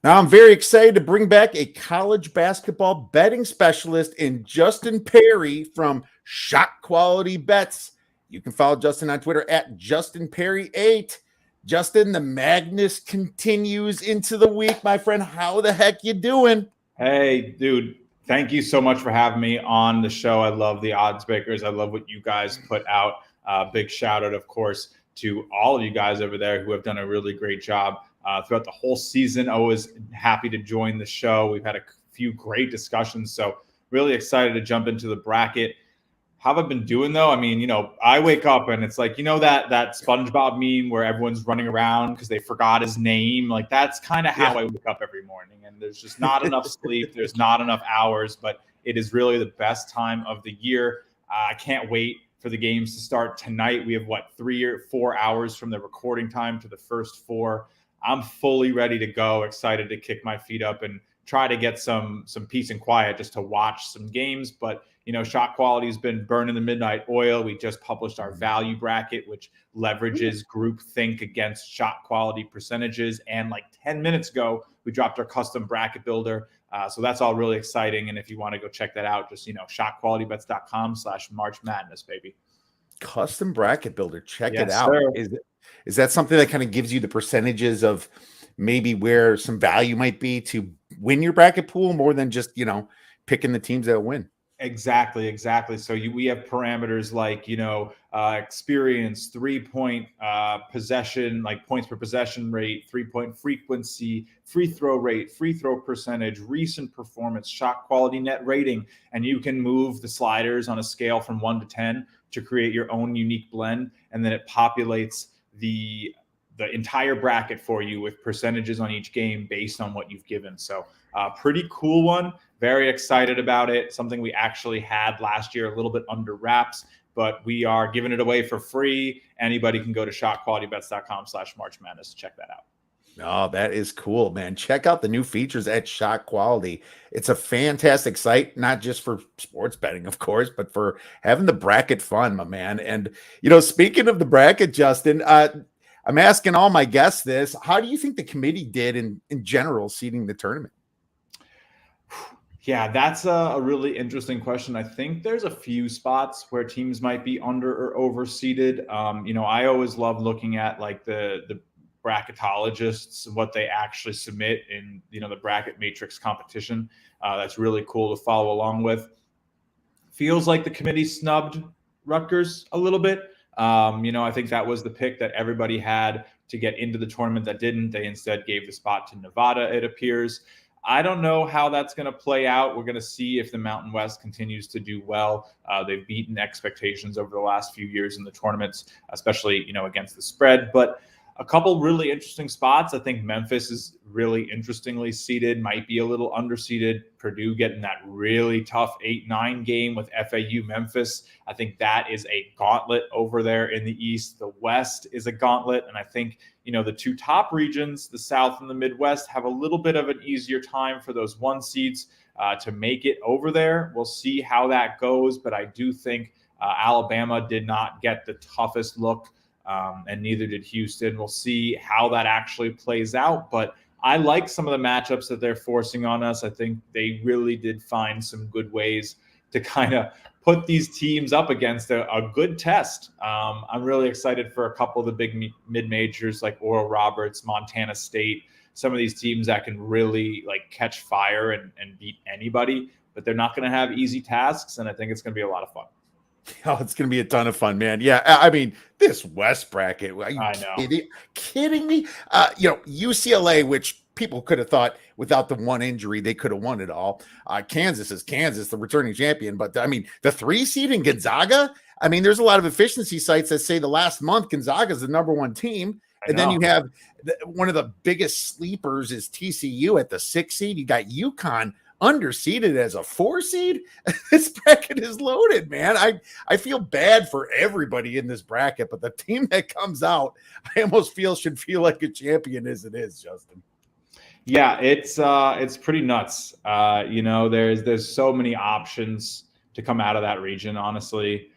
Now, I'm very excited to bring back a college basketball betting specialist in Justin Perri from Shot Quality Bets. You can follow Justin on Twitter at JustinPerry8. Justin, the madness continues into the week, my friend. How the heck you doing? Hey, dude, thank you so much for having me on the show. I love the odds makers. I love what you guys put out. Big shout out, of course, to all of you guys over there who have done a really great job throughout the whole season. Always happy to join the show. We've had a few great discussions, so really excited to jump into the bracket. How have I been doing though? I mean, I wake up and it's like, that SpongeBob meme where everyone's running around because they forgot his name. Like that's kind of how I wake up every morning. And there's just not enough sleep. There's not enough hours, but it is really the best time of the year. I can't wait for the games to start tonight. We have 3 or 4 hours from the recording time to the first four. I'm fully ready to go. Excited to kick my feet up and try to get some peace and quiet just to watch some games. But Shot Quality has been burning the midnight oil. We just published our value bracket, which leverages group think against shot quality percentages. And like 10 minutes ago, we dropped our custom bracket builder. So that's all really exciting. And if you want to go check that out, just, shotqualitybets.com/March Madness, baby. Custom bracket builder. Check it Yes, out. sir. Is that something that kind of gives you the percentages of maybe where some value might be to win your bracket pool more than just, picking the teams that win? Exactly. So we have parameters like, experience, 3-point possession, like points per possession rate, 3-point frequency, free throw rate, free throw percentage, recent performance, shot quality, net rating. And you can move the sliders on a scale from 1 to 10 to create your own unique blend. And then it populates the entire bracket for you with percentages on each game based on what you've given. So pretty cool one. Very excited about it. Something we actually had last year, a little bit under wraps, but we are giving it away for free. Anybody can go to shotqualitybets.com/March Madness to check that out. Oh, that is cool, man. Check out the new features at Shot Quality. It's a fantastic site, not just for sports betting, of course, but for having the bracket fun, my man. And, speaking of the bracket, Justin, I'm asking all my guests this. How do you think the committee did in general seeding the tournament? Yeah, that's a really interesting question. I think there's a few spots where teams might be under or overseeded. I always love looking at like the bracketologists, what they actually submit in, the bracket matrix competition. That's really cool to follow along with. Feels like the committee snubbed Rutgers a little bit. I think that was the pick that everybody had to get into the tournament that didn't. They instead gave the spot to Nevada, it appears. I don't know how that's going to play out. We're going to see if the Mountain West continues to do well. They've beaten expectations over the last few years in the tournaments, especially, against the spread. But a couple really interesting spots. I think Memphis is really interestingly seeded, might be a little underseeded. Purdue getting that really tough 8-9 game with FAU Memphis. I think that is a gauntlet over there in the East. The West is a gauntlet. And I think, the two top regions, the South and the Midwest, have a little bit of an easier time for those 1 seeds to make it over there. We'll see how that goes. But I do think Alabama did not get the toughest look. And neither did Houston. We'll see how that actually plays out. But I like some of the matchups that they're forcing on us. I think they really did find some good ways to kind of put these teams up against a good test. I'm really excited for a couple of the big mid-majors like Oral Roberts, Montana State, some of these teams that can really like catch fire and beat anybody. But they're not going to have easy tasks, and I think it's going to be a lot of fun. Oh, it's going to be a ton of fun, man. Yeah, I mean, this West bracket, are you I know. kidding me? UCLA, which people could have thought without the one injury, they could have won it all. Kansas is Kansas, the returning champion. But, I mean, the 3 seed in Gonzaga, I mean, there's a lot of efficiency sites that say the last month Gonzaga is the number 1 team. And then you have one of the biggest sleepers is TCU at the 6 seed. You got UConn underseeded as a 4 seed. This bracket is loaded, man. I feel bad for everybody in this bracket, but the team that comes out, I almost should feel like a champion as it is, Justin. Yeah, it's pretty nuts. There's so many options to come out of that region. Honestly,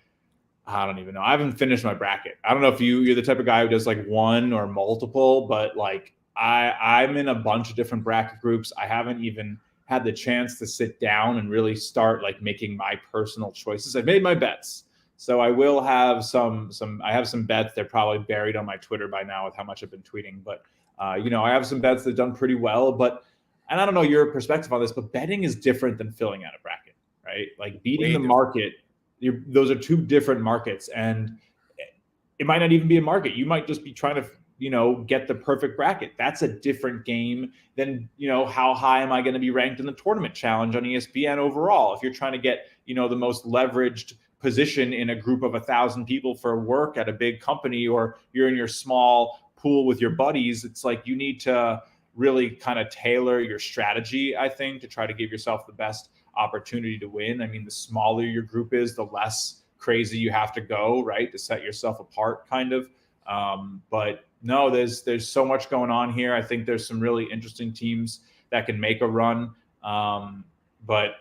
I don't even know. I haven't finished my bracket. I don't know if you're the type of guy who does like one or multiple, but like I'm in a bunch of different bracket groups. I haven't even had the chance to sit down and really start like making my personal choices. I've made my bets. So I will have I have some bets. They're probably buried on my Twitter by now with how much I've been tweeting. But I have some bets that have done pretty well. And I don't know your perspective on this, but betting is different than filling out a bracket, right? Like beating the market, those are two different markets, and it might not even be a market. You might just be trying to get the perfect bracket. That's a different game than, how high am I going to be ranked in the tournament challenge on ESPN overall? If you're trying to get, the most leveraged position in a group of 1,000 people for work at a big company, or you're in your small pool with your buddies, it's like you need to really kind of tailor your strategy, I think, to try to give yourself the best opportunity to win. I mean, the smaller your group is, the less crazy you have to go, right, to set yourself apart, kind of. But no, there's so much going on here. I think there's some really interesting teams that can make a run. But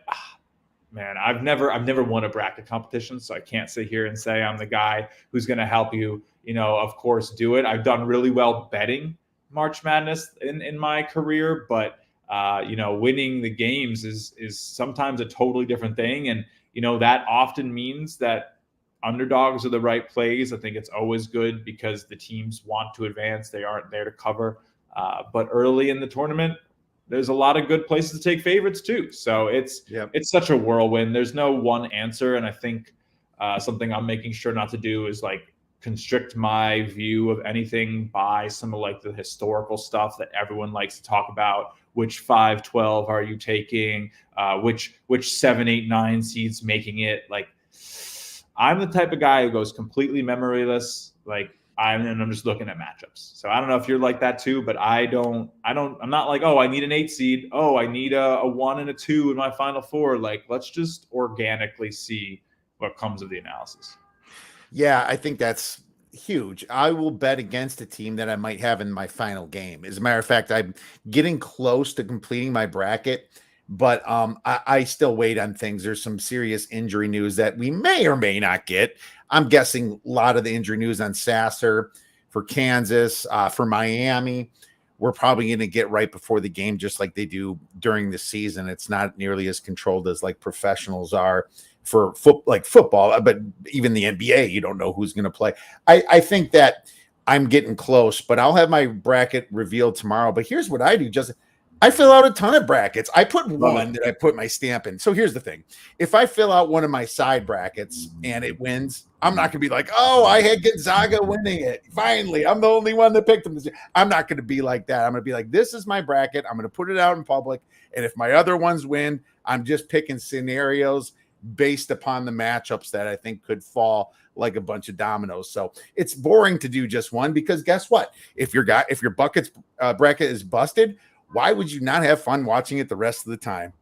man, I've never won a bracket competition, so I can't sit here and say I'm the guy who's going to help you, of course, do it. I've done really well betting March Madness in my career, but winning the games is sometimes a totally different thing, and that often means that underdogs are the right plays. I think it's always good because the teams want to advance; they aren't there to cover. But early in the tournament, there's a lot of good places to take favorites too. So it's such a whirlwind. There's no one answer, and I think something I'm making sure not to do is like constrict my view of anything by some of like the historical stuff that everyone likes to talk about. Which 5-12 are you taking? Which 7, 8, 9 seeds making it? Like, I'm the type of guy who goes completely memoryless. Like, I'm just looking at matchups. So I don't know if you're like that too, but I'm not like, oh, I need an 8 seed. Oh, I need a 1 and a 2 in my final 4. Like, let's just organically see what comes of the analysis. Yeah, I think that's huge. I will bet against a team that I might have in my final game. As a matter of fact, I'm getting close to completing my bracket, but I still wait on things. There's some serious injury news that we may or may not get. I'm guessing a lot of the injury news on Sasser for Kansas, for Miami, we're probably going to get right before the game, just like they do during the season. It's not nearly as controlled as like professionals are for football, but even the NBA, you don't know who's going to play. I think that I'm getting close, but I'll have my bracket revealed tomorrow. But here's what I do, Justin. I fill out a ton of brackets. I put one that I put my stamp in. So here's the thing. If I fill out one of my side brackets and it wins, I'm not going to be like, oh, I had Gonzaga winning it. Finally, I'm the only one that picked them this year. I'm not going to be like that. I'm going to be like, this is my bracket. I'm going to put it out in public. And if my other ones win, I'm just picking scenarios based upon the matchups that I think could fall like a bunch of dominoes. So it's boring to do just one, because guess what? If your bucket's bracket is busted, why would you not have fun watching it the rest of the time?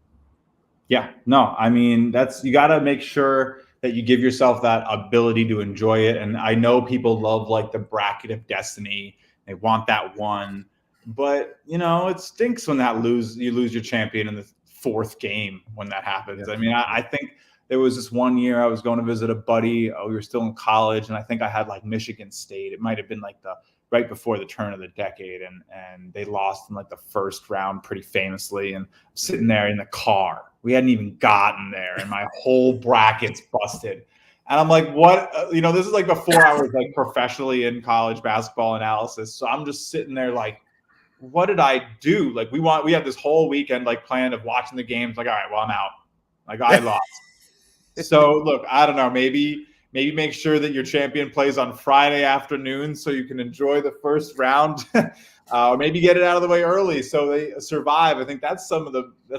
Yeah, no, I mean, you got to make sure that you give yourself that ability to enjoy it. And I know people love like the bracket of destiny. They want that one, but it stinks when you lose your champion in the 4th game when that happens. Yeah. I mean, I think there was this one year I was going to visit a buddy. We were still in college, and I think I had like Michigan State. It might've been like right before the turn of the decade, and they lost in like the first round pretty famously. And I'm sitting there in the car. We hadn't even gotten there, and my whole bracket's busted. And I'm like, what? This is like before I was like professionally in college basketball analysis. So I'm just sitting there like, what did I do? Like, we have this whole weekend like planned of watching the games. Like, all right, well, I'm out. Like, I lost. So look, I don't know, maybe make sure that your champion plays on Friday afternoon so you can enjoy the first round, or maybe get it out of the way early so they survive. I think that's a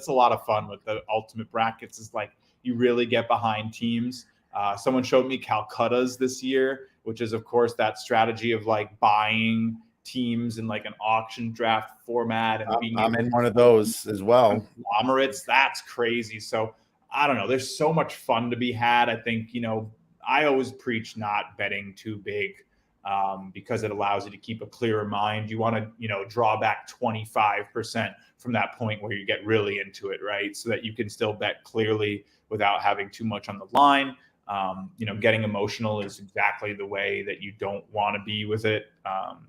lot of fun with the ultimate brackets, is like you really get behind teams. Someone showed me Calcutta's this year, which is of course that strategy of like buying teams in like an auction draft format. And I'm in one of those as well. Conglomerates, that's crazy. So I don't know. There's so much fun to be had. I think, I always preach not betting too big, because it allows you to keep a clearer mind. You want to, draw back 25% from that point where you get really into it, right? So that you can still bet clearly without having too much on the line. Getting emotional is exactly the way that you don't want to be with it.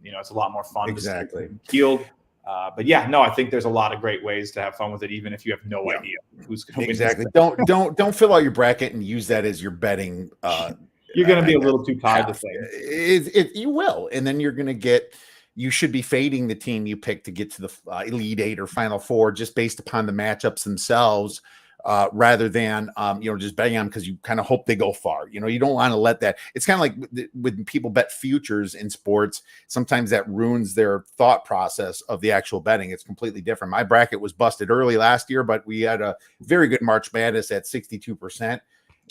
It's a lot more fun. Exactly. To healed. But yeah, no, I think there's a lot of great ways to have fun with it, even if you have no Yeah. idea who's going to win. Exactly. Don't fill out your bracket and use that as your betting. You're going to be a little too tied to things. You will, and then you're going to get. You should be fading the team you pick to get to the Elite Eight or Final Four just based upon the matchups themselves, rather than just betting on them because you kind of hope they go far. You don't want to let that. It's kind of like when people bet futures in sports. Sometimes that ruins their thought process of the actual betting. It's completely different. My bracket was busted early last year, but we had a very good March Madness at 62%.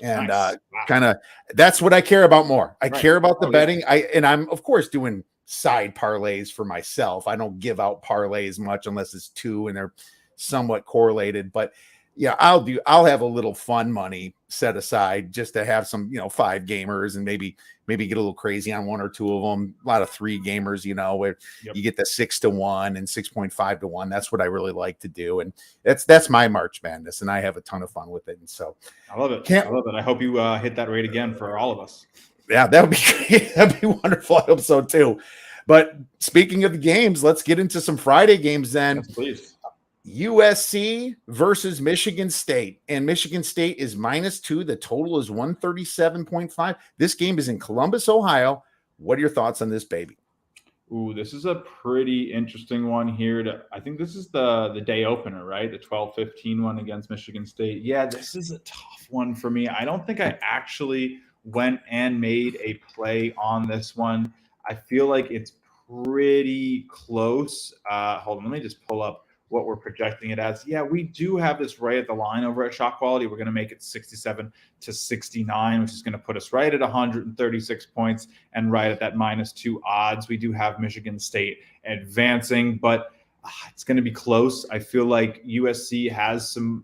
And Nice. kind of that's what I care about more. I care about the betting. Yeah. I'm of course doing side parlays for myself. I don't give out parlays much unless it's two and they're somewhat correlated. But yeah, I'll have a little fun money set aside just to have some, 5 gamers and maybe get a little crazy on 1 or 2 of them. A lot of 3 gamers, where you get the 6-1 and 6.5-1. That's what I really like to do. And that's my March Madness. And I have a ton of fun with it. And so I love it. I hope you hit that rate again for all of us. Yeah, that would be great. That'd be wonderful. I hope so too. But speaking of the games, let's get into some Friday games then. Yes, please. USC versus Michigan State. And Michigan State is -2. The total is 137.5. This game is in Columbus, Ohio. What are your thoughts on this baby? Ooh, this is a pretty interesting one here. I think this is the day opener, right? The 12-15 one against Michigan State. Yeah, this is a tough one for me. I don't think I actually went and made a play on this one. I feel like it's pretty close. Hold on, let me just pull up what we're projecting it as. Yeah, we do have this right at the line over at Shot Quality. We're going to make it 67-69, which is going to put us right at 136 points and right at that -2 odds. We do have Michigan State advancing, but it's going to be close. I feel like USC has a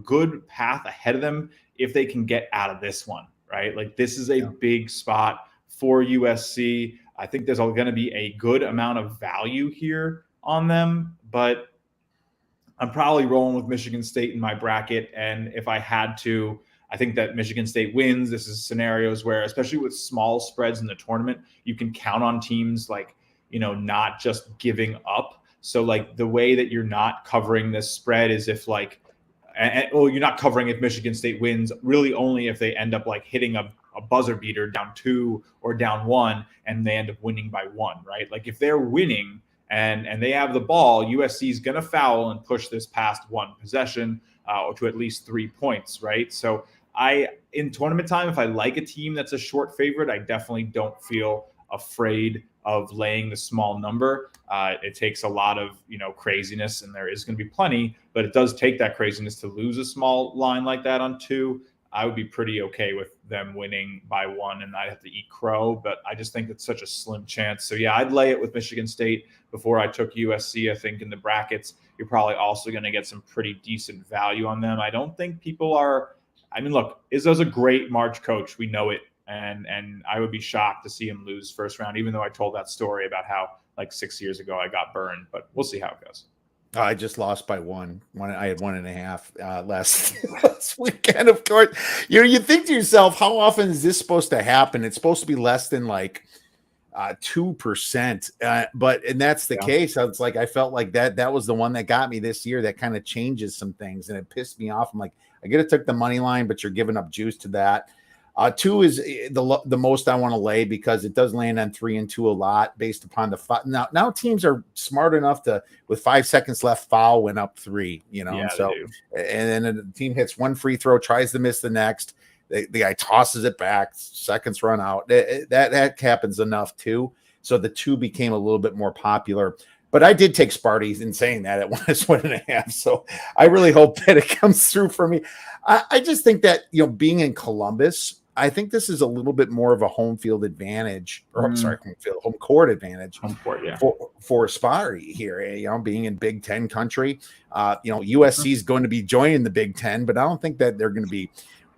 good path ahead of them if they can get out of this one, right? Like this is a big spot for USC. I think there's going to be a good amount of value here on them, but I'm probably rolling with Michigan State in my bracket. And if I had to, I think that Michigan State wins. This is scenarios where, especially with small spreads in the tournament, you can count on teams not just giving up. So like the way that you're not covering this spread is if you're not covering if Michigan State wins, really only if they end up hitting a buzzer beater down 2 or down 1 and they end up winning by 1, right? Like if they're winning and they have the ball, USC is going to foul and push this past 1 possession or to at least 3 points, right? So in tournament time, if I like a team that's a short favorite, I definitely don't feel afraid of laying the small number. It takes a lot of craziness, and there is going to be plenty, but it does take that craziness to lose a small line like that on 2. I would be pretty okay with them winning by 1, and I'd have to eat crow, but I just think it's such a slim chance. So yeah, I'd lay it with Michigan State before I took USC. I think in the brackets, you're probably also going to get some pretty decent value on them. I don't think people are. I mean, look, Izzo's a great March coach. We know it. And I would be shocked to see him lose first round, even though I told that story about how 6 years ago I got burned, but we'll see how it goes. I just lost by 1. I had 1.5 last weekend. Of course, you think to yourself, how often is this supposed to happen? It's supposed to be less than 2%, and that's the case. So it's I felt like that was the one that got me this year. That kind of changes some things, and it pissed me off. I'm like, I could have took the money line, but you're giving up juice to that. 2 is the most I want to lay because it does land on 3 and 2 a lot based upon the now teams are smart enough to, with 5 seconds left, foul when up 3, Yeah, so and then the team hits 1 free throw, tries to miss the next, the guy tosses it back, seconds run out. That happens enough too. So the 2 became a little bit more popular. But I did take Sparty in saying that at -1.5. So I really hope that it comes through for me. I just think that, being in Columbus, I think this is a little bit more of a home field advantage, home court advantage for Sparty here, being in Big Ten country. USC is going to be joining the Big Ten, but I don't think that they're going to be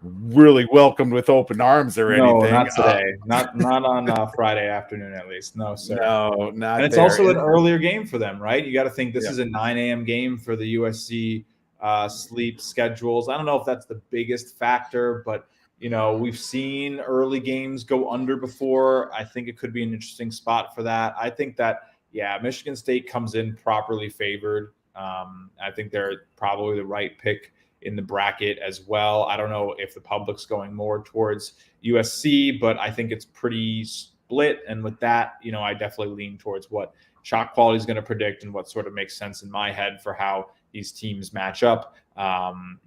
really welcomed with open arms or anything. No, not today. Not on Friday afternoon, at least. No, sir. No, not. And it's also an earlier game for them, right? You got to think this is a 9 a.m. game for the USC sleep schedules. I don't know if that's the biggest factor, but we've seen early games go under before. I think it could be an interesting spot for that. I think that yeah, Michigan State comes in properly favored. I think they're probably the right pick in the bracket as well. I don't know if the public's going more towards USC, but I think it's pretty split. And with that, I definitely lean towards what shot quality is going to predict and what sort of makes sense in my head for how these teams match up. I'm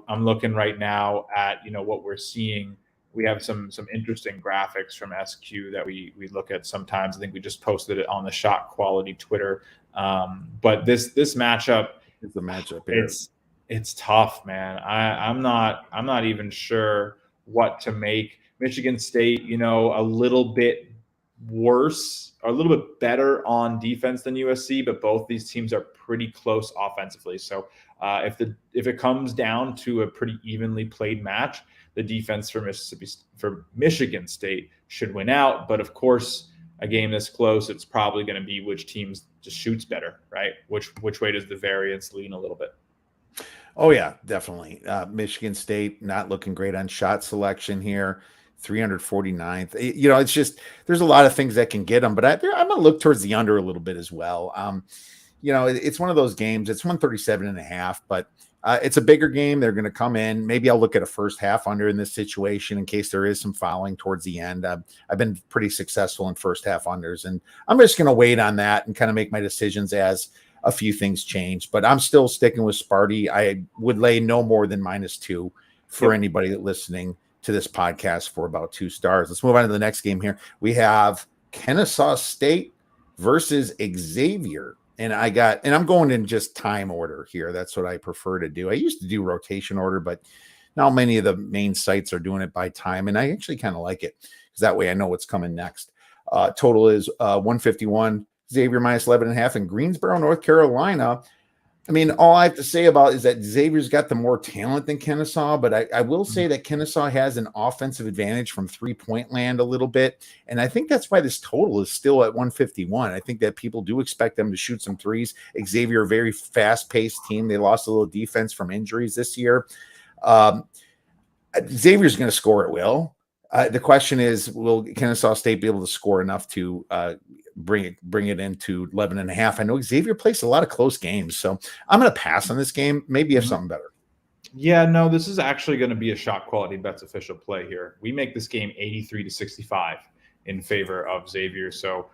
looking right now at what we're seeing. We have some interesting graphics from SQ that we look at sometimes. I think we just posted it on the Shot Quality Twitter. But this matchup, It's a matchup here. It's tough, man. I'm not even sure what to make. Michigan State, a little bit worse or a little bit better on defense than USC, but both these teams are pretty close offensively. So if it comes down to a pretty evenly played match, the defense for Michigan State should win out. But of course, a game this close, it's probably going to be which teams just shoots better, right? Which way does the variance lean a little bit? Oh yeah, definitely. Michigan State not looking great on shot selection here. 349th. It's just there's a lot of things that can get them, but I'm gonna look towards the under a little bit as well. It's one of those games. It's 137.5, but it's a bigger game. They're going to come in. Maybe I'll look at a first half under in this situation in case there is some fouling towards the end. I've been pretty successful in first half unders, and I'm just going to wait on that and kind of make my decisions as a few things change. But I'm still sticking with Sparty. I would lay no more than -2 for anybody listening to this podcast for about 2 stars. Let's move on to the next game here. We have Kennesaw State versus Xavier. And I'm going in just time order here. That's what I prefer to do. I used to do rotation order, but now many of the main sites are doing it by time. And I actually kind of like it because that way I know what's coming next. Total is 151, Xavier -11.5 in Greensboro, North Carolina. I mean, all I have to say about is that Xavier's got the more talent than Kennesaw, but I will say that Kennesaw has an offensive advantage from 3-point land a little bit. And I think that's why this total is still at 151. I think that people do expect them to shoot some threes. Xavier, a very fast-paced team. They lost a little defense from injuries this year. Xavier's going to score at will. The question is, will Kennesaw State be able to score enough to bring it into 11.5? I know Xavier plays a lot of close games, so I'm going to pass on this game. Maybe have something better. Yeah, no, this is actually going to be a Shot Quality Bets official play here. We make this game 83-65 in favor of Xavier. So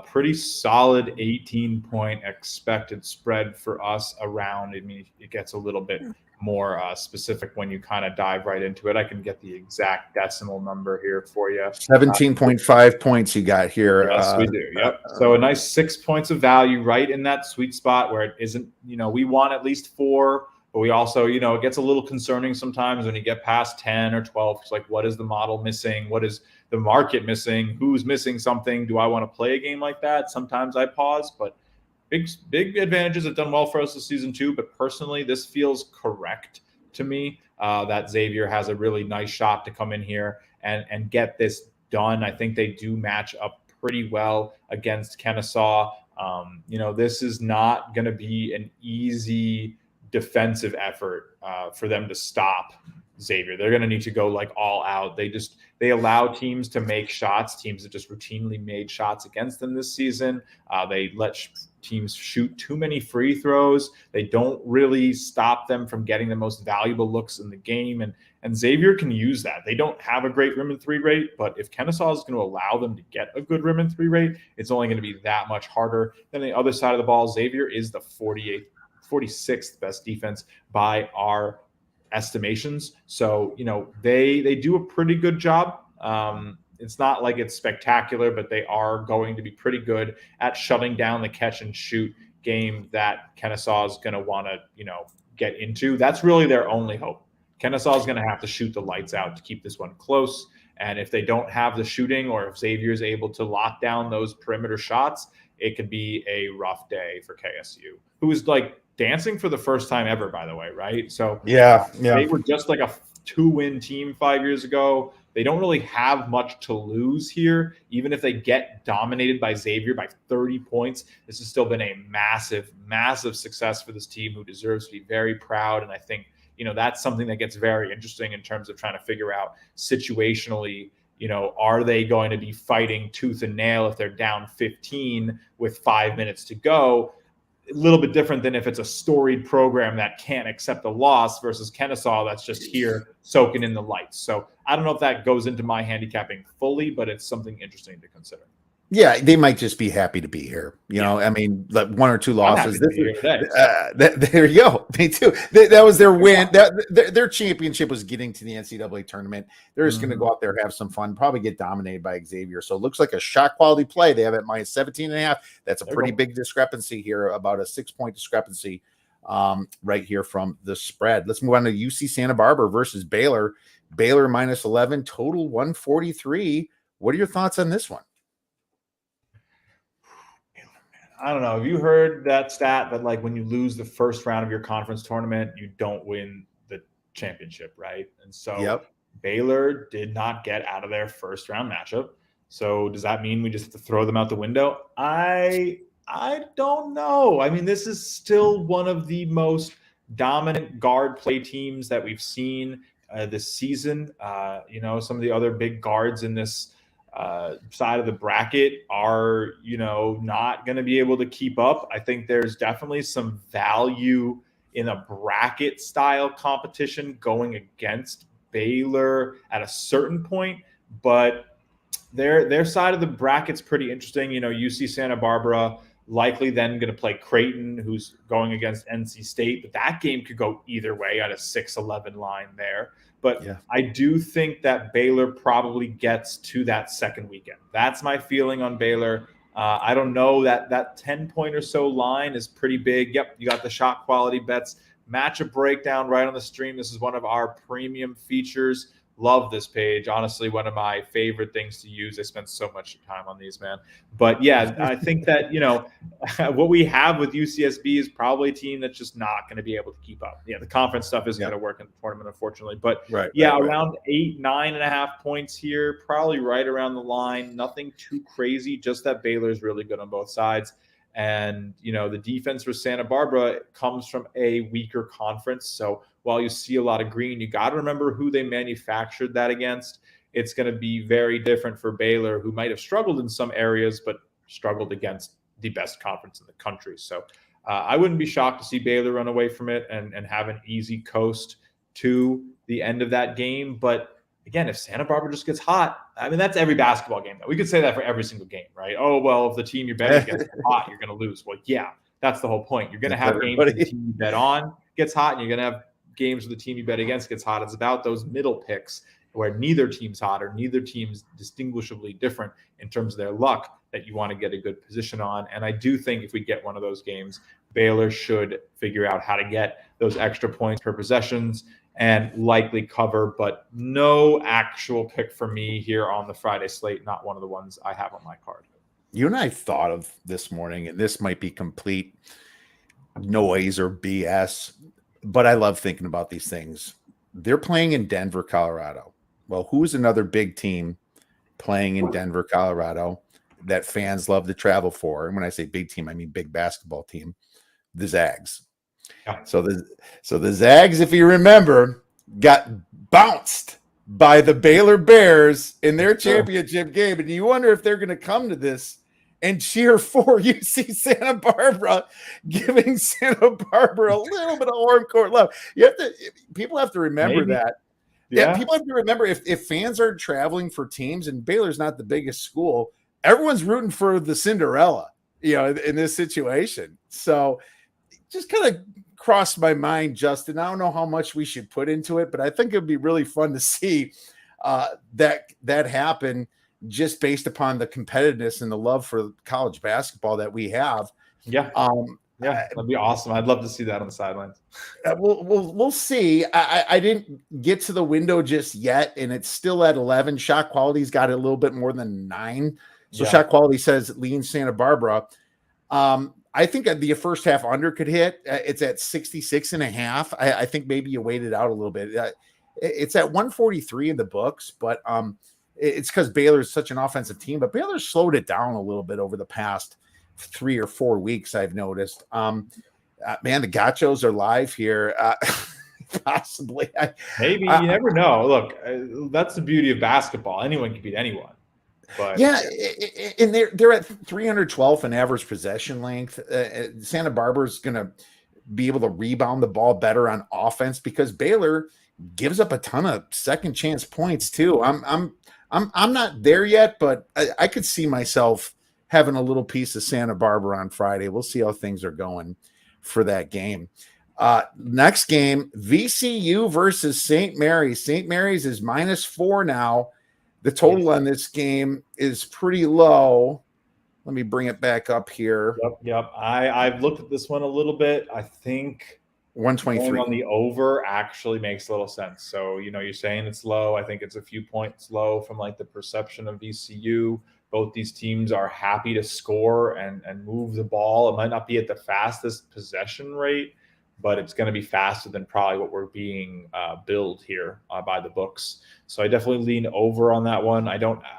pretty solid 18-point expected spread for us around. I mean, it gets a little bit more specific when you kind of dive right into it. I can get the exact decimal number here for you. 17.5 points you got here. Yes, we do. Yep. So a nice 6 points of value right in that sweet spot where it isn't, we want at least 4, but we also, it gets a little concerning sometimes when you get past 10 or 12. It's like, what is the model missing? What is the market missing? Who's missing something? Do I want to play a game like that? Sometimes I pause, but big advantages have done well for us this season too. But personally, this feels correct to me that Xavier has a really nice shot to come in here and get this done. I think they do match up pretty well against Kennesaw. This is not going to be an easy defensive effort for them to stop Xavier. They're going to need to go like all out. They allow teams to make shots. Teams that just routinely made shots against them this season. They let teams shoot too many free throws. They don't really stop them from getting the most valuable looks in the game. And Xavier can use that. They don't have a great rim and 3 rate, but if Kennesaw is going to allow them to get a good rim and 3 rate, it's only going to be that much harder. Then the other side of the ball, Xavier is the 46th best defense by our estimations. So, they do a pretty good job. It's not like it's spectacular, but they are going to be pretty good at shutting down the catch and shoot game that Kennesaw is going to want to, get into. That's really their only hope. Kennesaw is going to have to shoot the lights out to keep this one close. And if they don't have the shooting, or if Xavier is able to lock down those perimeter shots, it could be a rough day for KSU, who is like dancing for the first time ever, by the way, right? So yeah. They were just like a 2-win team 5 years ago. They don't really have much to lose here. Even if they get dominated by Xavier by 30 points, this has still been a massive, massive success for this team, who deserves to be very proud. And I think, that's something that gets very interesting in terms of trying to figure out situationally, Are they going to be fighting tooth and nail if they're down 15 with 5 minutes to go? A little bit different than if it's a storied program that can't accept a loss versus Kennesaw that's just here soaking in the lights. So I don't know if that goes into my handicapping fully, but it's something interesting to consider. Yeah, they might just be happy to be here. I mean, like 1 or 2 losses. There you go. Me too. That was their win. Their championship was getting to the NCAA tournament. They're just going to go out there, have some fun, probably get dominated by Xavier. So it looks like a shot quality play. They have it minus 17.5. That's a pretty big discrepancy here, about a 6-point discrepancy right here from the spread. Let's move on to UC Santa Barbara versus Baylor. Baylor minus 11, total 143. What are your thoughts on this one? I don't know. Have you heard that stat that like when you lose the first round of your conference tournament, you don't win the championship, right? And so Baylor did not get out of their first round matchup. So does that mean we just have to throw them out the window? I don't know. I mean, this is still one of the most dominant guard play teams that we've seen this season. Some of the other big guards in this side of the bracket are, not going to be able to keep up. I think there's definitely some value in a bracket style competition going against Baylor at a certain point, but their side of the bracket's pretty interesting. UC Santa Barbara likely then going to play Creighton, who's going against NC State, but that game could go either way at a 6-11 line there. But I do think that Baylor probably gets to that second weekend. That's my feeling on Baylor. I don't know, that 10-point or so line is pretty big. Yep, you got the shot quality bets. Matchup breakdown right on the stream. This is one of our premium features. Love this page. Honestly, one of my favorite things to use. I spent so much time on these, man. But yeah, I think that, what we have with UCSB is probably a team that's just not going to be able to keep up. Yeah, the conference stuff isn't going to work in the tournament, unfortunately. But around 8, 9.5 points here, probably right around the line. Nothing too crazy, just that Baylor is really good on both sides. And, the defense for Santa Barbara comes from a weaker conference. So while you see a lot of green, you got to remember who they manufactured that against. It's going to be very different for Baylor, who might have struggled in some areas, but struggled against the best conference in the country. So I wouldn't be shocked to see Baylor run away from it and have an easy coast to the end of that game. But again, if Santa Barbara just gets hot, I mean, that's every basketball game. We could say that for every single game, right? Oh, well, if the team you're betting against is hot, you're going to lose. Well, yeah, that's the whole point. You're going to have games where the team you bet on gets hot, and you're going to have games where the team you bet against gets hot. It's about those middle picks where neither team's hot or neither team's distinguishably different in terms of their luck that you want to get a good position on. And I do think if we get one of those games, Baylor should figure out how to get those extra points per possessions and likely cover, but no actual pick for me here on the Friday slate. Not one of the ones I have on my card. You and I thought of this morning, and this might be complete noise or BS, but I love thinking about these things. They're playing in Denver, Colorado. Well, who's another big team playing in Denver, Colorado that fans love to travel for? And when I say big team, I mean big basketball team, the Zags. Yeah. So the Zags, if you remember, got bounced by the Baylor Bears in their championship game. And you wonder if they're going to come to this and cheer for UC Santa Barbara, giving Santa Barbara a little bit of home court love. People have to remember that. Yeah, people have to remember if fans are traveling for teams, and Baylor's not the biggest school, everyone's rooting for the Cinderella, in this situation. So just kind of crossed my mind, Justin. I don't know how much we should put into it, but I think it'd be really fun to see that happen, just based upon the competitiveness and the love for college basketball that we have. Yeah. That'd be awesome. I'd love to see that on the sidelines. We'll see. I didn't get to the window just yet, and it's still at 11. Shot quality's got a little bit more than 9. So shot quality says it leans Santa Barbara. I think the first half under could hit. It's at 66.5. I think maybe you wait it out a little bit. It's at 143 in the books, but it's because Baylor is such an offensive team. But Baylor slowed it down a little bit over the past 3 or 4 weeks, I've noticed. Man, the Gachos are live here. Possibly. Maybe, you never know. Look, that's the beauty of basketball. Anyone can beat anyone. But yeah, and they're at 312 in average possession length. Santa Barbara's going to be able to rebound the ball better on offense because Baylor gives up a ton of second chance points too. I'm not there yet, but I could see myself having a little piece of Santa Barbara on Friday. We'll see how things are going for that game. Next game, VCU versus St. Mary's. St. Mary's is -4 now. The total on this game is pretty low. Let me bring it back up here. Yep. I've looked at this one a little bit. I think 123 going on the over actually makes a little sense. So, you're saying it's low. I think it's a few points low from like the perception of VCU. Both these teams are happy to score and move the ball. It might not be at the fastest possession rate, but it's going to be faster than probably what we're being billed here by the books. So I definitely lean over on that one.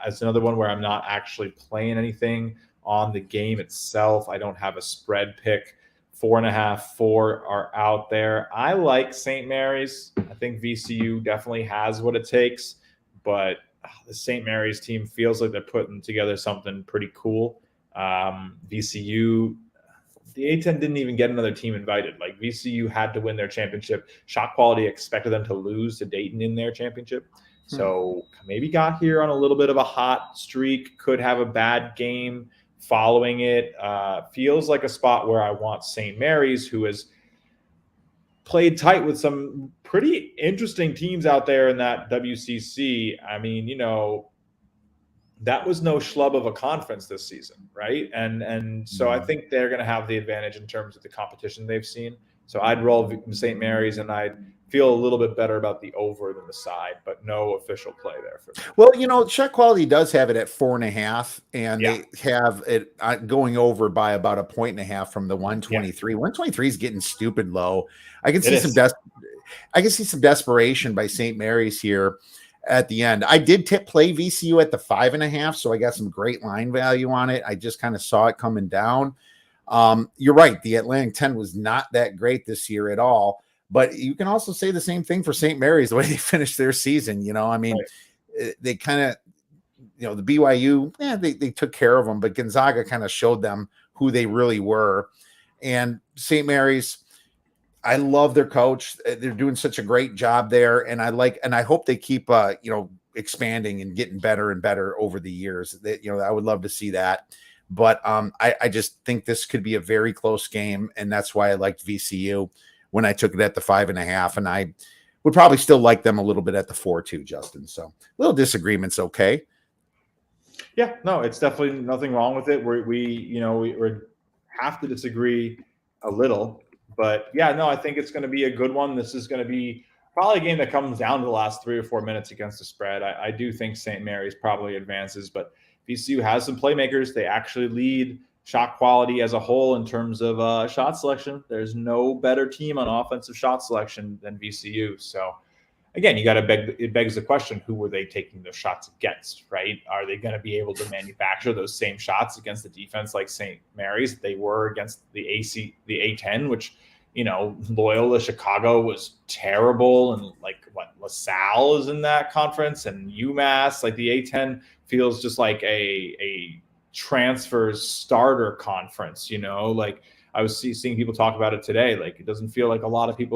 It's another one where I'm not actually playing anything on the game itself. I don't have a spread pick. 4.5, 4 are out there. I like St. Mary's. I think VCU definitely has what it takes, but the St. Mary's team feels like they're putting together something pretty cool. VCU, the A-10 didn't even get another team invited. Like VCU had to win their championship. Shot quality expected them to lose to Dayton in their championship. So maybe got here on a little bit of a hot streak, could have a bad game following it. Feels like a spot where I want St. Mary's, who has played tight with some pretty interesting teams out there in that WCC. I mean, that was no schlub of a conference this season, right? And so I think they're going to have the advantage in terms of the competition they've seen. So I'd roll St. Mary's, and I'd feel a little bit better about the over than the side, but no official play there for me. Well, Shot Quality does have it at 4.5, and they have it going over by about 1.5 from the 123. 123 is getting stupid low. I can see some desperation by St. Mary's here at the end. I did play VCU at the 5.5, so I got some great line value on it. I just kind of saw it coming down. You're right. The Atlantic 10 was not that great this year at all, but you can also say the same thing for St. Mary's, the way they finished their season. They kind of, the BYU, they took care of them, but Gonzaga kind of showed them who they really were. And St. Mary's, I love their coach. They're doing such a great job there. And I hope they keep, expanding and getting better and better over the years. I would love to see that. But I just think this could be a very close game. And that's why I liked VCU when I took it at the 5.5. And I would probably still like them a little bit at the 4 too, Justin. So little disagreements. Okay. Yeah, no, it's definitely nothing wrong with it. We have to disagree a little, but yeah, no, I think it's going to be a good one. This is going to be probably a game that comes down to the last 3 or 4 minutes against the spread. I do think St. Mary's probably advances, but VCU has some playmakers. They actually lead shot quality as a whole in terms of shot selection. There's no better team on offensive shot selection than VCU. So again, it begs the question, who were they taking those shots against, right? Are they going to be able to manufacture those same shots against the defense like St. Mary's? They were against the A-10, which, Loyola Chicago was terrible. And LaSalle is in that conference, and UMass, like the A-10 feels just like a transfers starter conference, I was seeing people talk about it today. Like, it doesn't feel like a lot of players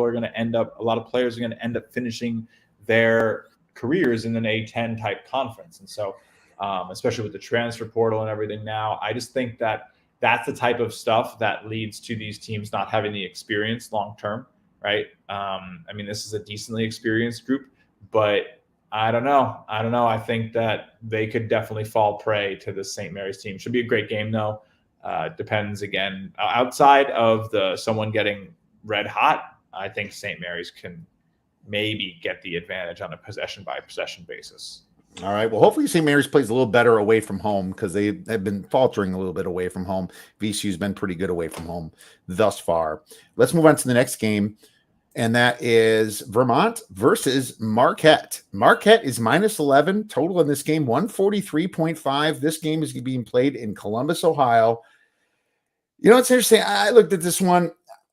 are going to end up finishing their careers in an A-10 type conference. And so, especially with the transfer portal and everything now, I just think that that's the type of stuff that leads to these teams not having the experience long-term, right? This is a decently experienced group, but I don't know. I think that they could definitely fall prey to the St. Mary's team. Should be a great game though. Depends again, outside of someone getting red hot. I think St. Mary's can maybe get the advantage on a possession by possession basis. All right. Well, hopefully St. Mary's plays a little better away from home, because they have been faltering a little bit away from home. VCU's been pretty good away from home thus far. Let's move on to the next game, and that is Vermont versus Marquette. Marquette is -11 total in this game, 143.5. This game is being played in Columbus, Ohio. It's interesting. I looked at this one.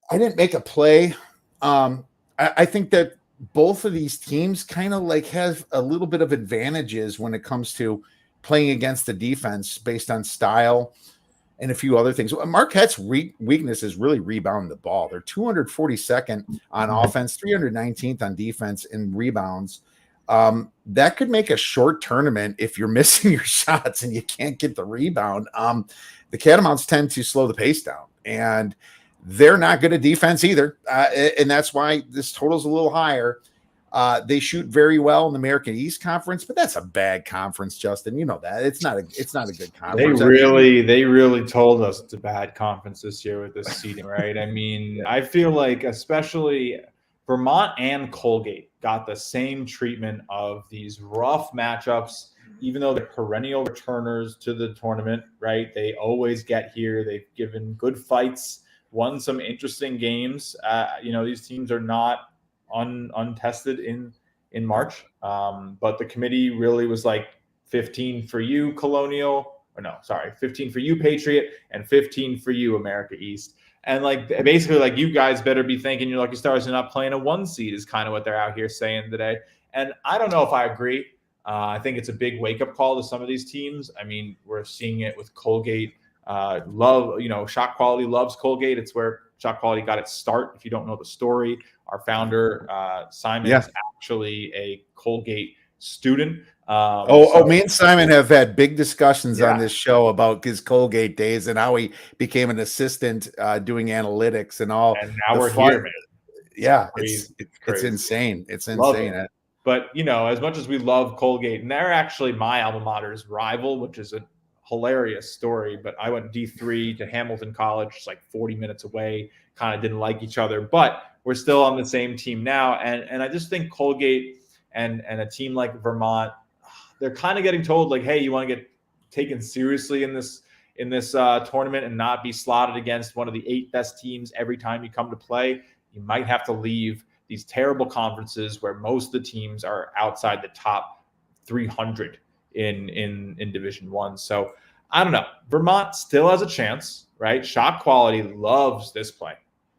I didn't make a play. I I think that both of these teams kind of like have a little bit of advantages when it comes to playing against the defense based on style and a few other things. Marquette's weakness is really rebounding the ball. They're 242nd on offense, 319th on defense in rebounds. That could make a short tournament if you're missing your shots and you can't get the rebound. The Catamounts tend to slow the pace down, and they're not good at defense either. And that's why this total's a little higher. They shoot very well in the American East Conference, but that's a bad conference, Justin. You know that. It's not a good conference. They really told us it's a bad conference this year with this seeding, right? I mean, I feel like especially Vermont and Colgate got the same treatment of these rough matchups, even though they're perennial returners to the tournament, right? They always get here. They've given good fights, won some interesting games. These teams are not untested in March. But the committee really was like 15 for you, Colonial, 15 for you, Patriot, and 15 for you, America East. And like basically like you guys better be thanking your lucky stars you're not playing a 1 seed is kind of what they're out here saying today. And I don't know if I agree. I think it's a big wake-up call to some of these teams. I mean, we're seeing it with Colgate. Shot Quality loves Colgate. It's where Shot Quality got its start. If you don't know the story, our founder, Simon, is actually a Colgate student. Me and Simon have had big discussions on this show about his Colgate days and how he became an assistant doing analytics and all. And now we're here, man. Yeah, it's insane. It's insane. But, as much as we love Colgate, and they're actually my alma mater's rival, which is a hilarious story, but I went D3 to Hamilton College, just like 40 minutes away, kind of didn't like each other, but we're still on the same team now. And I just think Colgate and a team like Vermont, they're kind of getting told like, hey, you want to get taken seriously in this tournament and not be slotted against one of the 8 best teams every time you come to play. You might have to leave these terrible conferences where most of the teams are outside the top 300 in Division I. So I don't know. Vermont still has a chance, right? Shot Quality loves this play.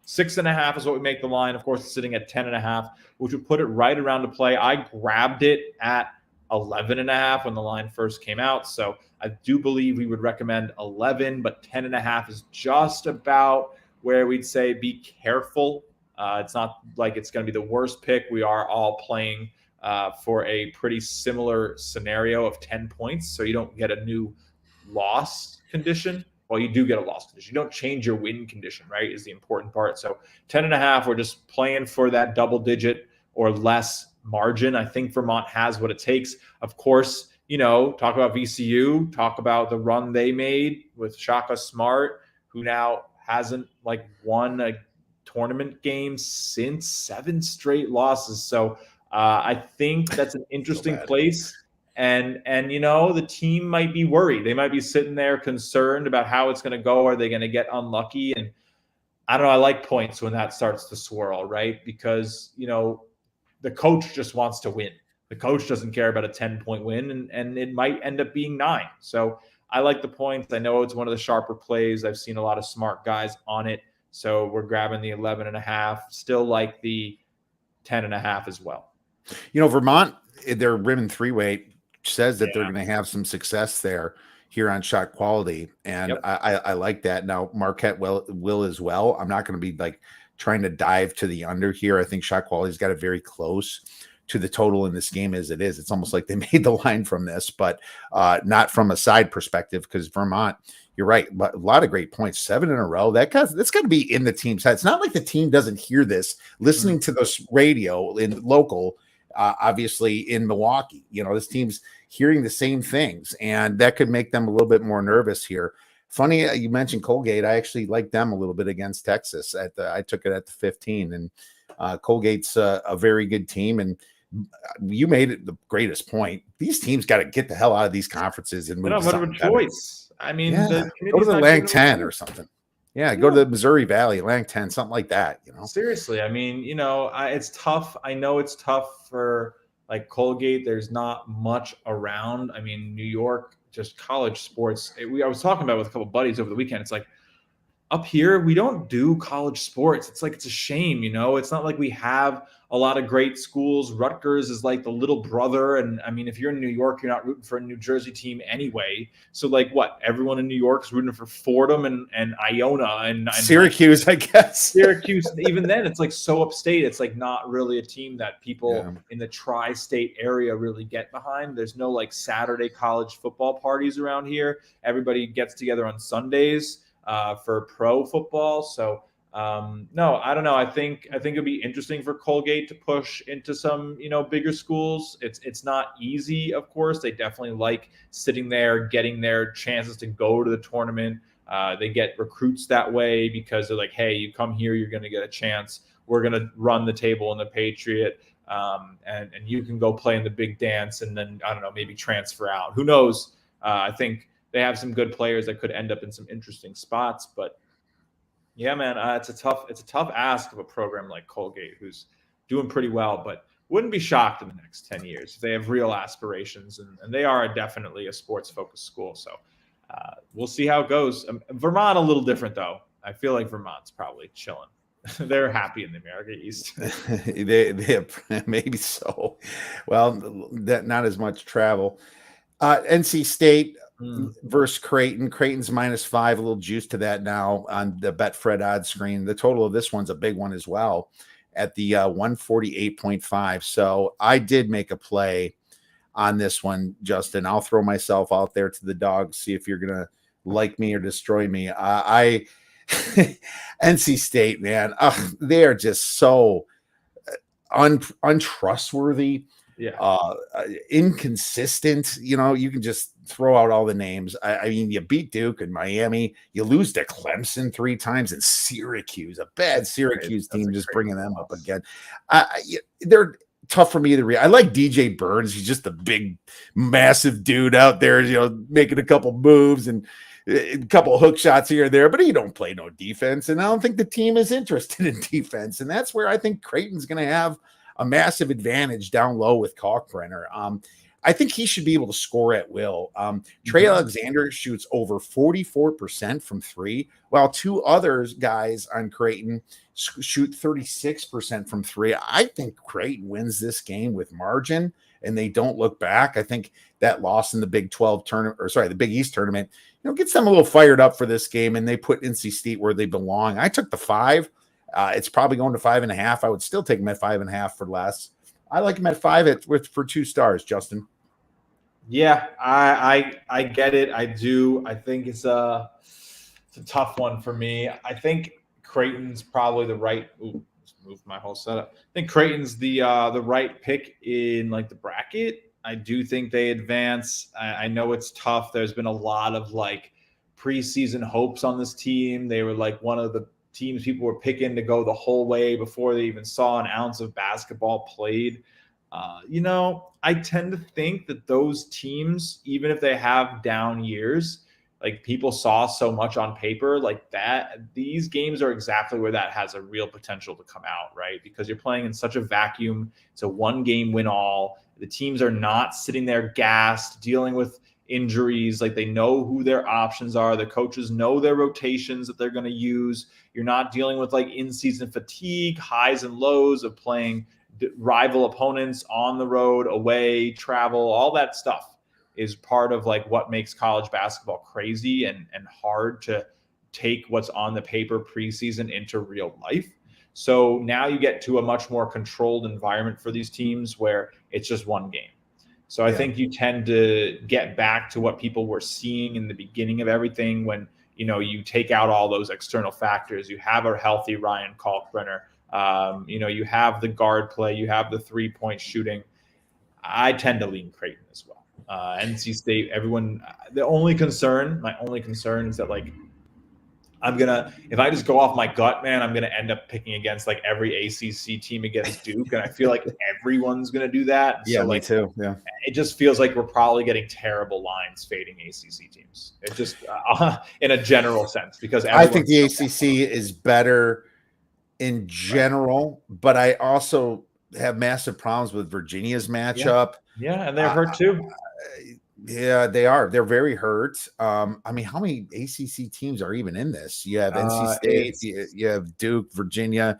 6.5 is what we make the line. Of course, it's sitting at 10.5, which would put it right around to play. I grabbed it at 11.5 when the line first came out. So I do believe we would recommend 11, but 10.5 is just about where we'd say be careful. It's not like it's going to be the worst pick. We are all playing for a pretty similar scenario of 10 points. So you don't get a new loss condition. Well, you do get a loss condition. You don't change your win condition, right, is the important part. So 10.5, we're just playing for that double digit or less margin. I think Vermont has what it takes. Of course, talk about VCU, talk about the run they made with Shaka Smart, who now hasn't won a tournament game since 7 straight losses. So I think that's an interesting place. And the team might be worried. They might be sitting there concerned about how it's going to go. Are they going to get unlucky? And I don't know. I like points when that starts to swirl, right? Because, the coach just wants to win. The coach doesn't care about a 10-point win, and it might end up being 9. So I like the points. I know it's one of the sharper plays. I've seen a lot of smart guys on it. So we're grabbing the 11.5, still like the 10.5 as well. Vermont, their rim and 3-weight says that they're going to have some success there here on Shot Quality. And I like that. Now, Marquette will as well. I'm not going to be trying to dive to the under here. I think Shot Quality's got it very close to the total in this game as it is. It's almost like they made the line from this, but not from a side perspective, because Vermont, you're right, but a lot of great points, 7 in a row. That's got to be in the team's head. It's not like the team doesn't hear this, listening to this radio in local, obviously in Milwaukee. This team's hearing the same things, and that could make them a little bit more nervous here. Funny you mentioned Colgate. I actually like them a little bit against Texas. I took it at the 15, and Colgate's a very good team. And you made it the greatest point. These teams got to get the hell out of these conferences and move. What a choice! I mean, go to the Lang 10 or something. Yeah, go to the Missouri Valley, Lang 10, something like that. Seriously, I mean, it's tough. I know it's tough for Colgate. There's not much around. I mean, New York, just college sports. I was talking about it with a couple buddies over the weekend. It's like up here, we don't do college sports. It's like, it's a shame, it's not like we have a lot of great schools. Rutgers is like the little brother. And I mean, if you're in New York, you're not rooting for a New Jersey team anyway. So like what? Everyone in New York is rooting for Fordham and Iona and Syracuse, I guess. Syracuse. Even then, it's like so upstate. It's like not really a team that people in the tri-state area really get behind. There's no like Saturday college football parties around here. Everybody gets together on Sundays for pro football. So no, I don't know. I think it'd be interesting for Colgate to push into some, bigger schools. It's not easy, of course. They definitely like sitting there, getting their chances to go to the tournament. They get recruits that way because they're like, hey, you come here, you're going to get a chance. We're going to run the table in the Patriot, and you can go play in the big dance, and then I don't know, maybe transfer out. Who knows? I think they have some good players that could end up in some interesting spots, but. Yeah, man, it's a tough ask of a program like Colgate, who's doing pretty well, but wouldn't be shocked in the next 10 years if they have real aspirations, and they are definitely a sports-focused school. So we'll see how it goes. Vermont, a little different, though. I feel like Vermont's probably chilling. They're happy in the America East. they maybe so. Well, that not as much travel. NC State versus Creighton. Creighton's -5, a little juice to that now on the Betfred odds screen. The total of this one's a big one as well at the 148.5. So I did make a play on this one, Justin. I'll throw myself out there to the dogs, see if you're going to like me or destroy me. NC State, man, they are just so untrustworthy. Yeah. Inconsistent. You can just throw out all the names. I mean, you beat Duke and Miami, you lose to Clemson 3 times, and Syracuse, a bad Syracuse team, just bringing them up again. They're tough for me to read. I like DJ Burns. He's just a big, massive dude out there, making a couple moves and a couple hook shots here and there, but he don't play no defense. And I don't think the team is interested in defense. And that's where I think Creighton's going to have a massive advantage down low with Kalkbrenner. I think he should be able to score at will. Trey Alexander shoots over 44% from 3, while 2 other guys on Creighton shoot 36% from 3. I think Creighton wins this game with margin, and they don't look back. I think that loss in the Big 12 tournament, the Big East tournament, gets them a little fired up for this game, and they put NC State where they belong. I took the 5. It's probably going to 5.5. I would still take them at 5.5 for less. I like them at 5 for 2 stars, Justin. Yeah, I get it. I do. I think it's a tough one for me. I think Creighton's probably the right. Just moved my whole setup. I think Creighton's the right pick in like the bracket. I do think they advance. I know it's tough. There's been a lot of like preseason hopes on this team. They were like one of the teams people were picking to go the whole way before they even saw an ounce of basketball played. I tend to think that those teams, even if they have down years, like people saw so much on paper like that, these games are exactly where that has a real potential to come out, right? Because you're playing in such a vacuum. It's a 1-game win all. The teams are not sitting there gassed, dealing with injuries. Like they know who their options are. The coaches know their rotations that they're going to use. You're not dealing with like in-season fatigue, highs and lows of playing rival opponents on the road, away, travel, all that stuff is part of like what makes college basketball crazy and hard to take what's on the paper preseason into real life. So now you get to a much more controlled environment for these teams where it's just 1 game. So I think you tend to get back to what people were seeing in the beginning of everything when, you take out all those external factors. You have a healthy Ryan Kalkbrenner. You have the guard play, you have the 3-point shooting. I tend to lean Creighton as well. NC State, my only concern is that like, if I just go off my gut, man, I'm going to end up picking against like every ACC team against Duke. And I feel like everyone's going to do that. Yeah, so, me too. Yeah. It just feels like we're probably getting terrible lines fading ACC teams. It just in a general sense, because I think the ACC is better in general, but I also have massive problems with Virginia's matchup. Yeah, and they're hurt too. Yeah, they are. They're very hurt. I mean, how many ACC teams are even in this? You have NC State, It's you have Duke, Virginia.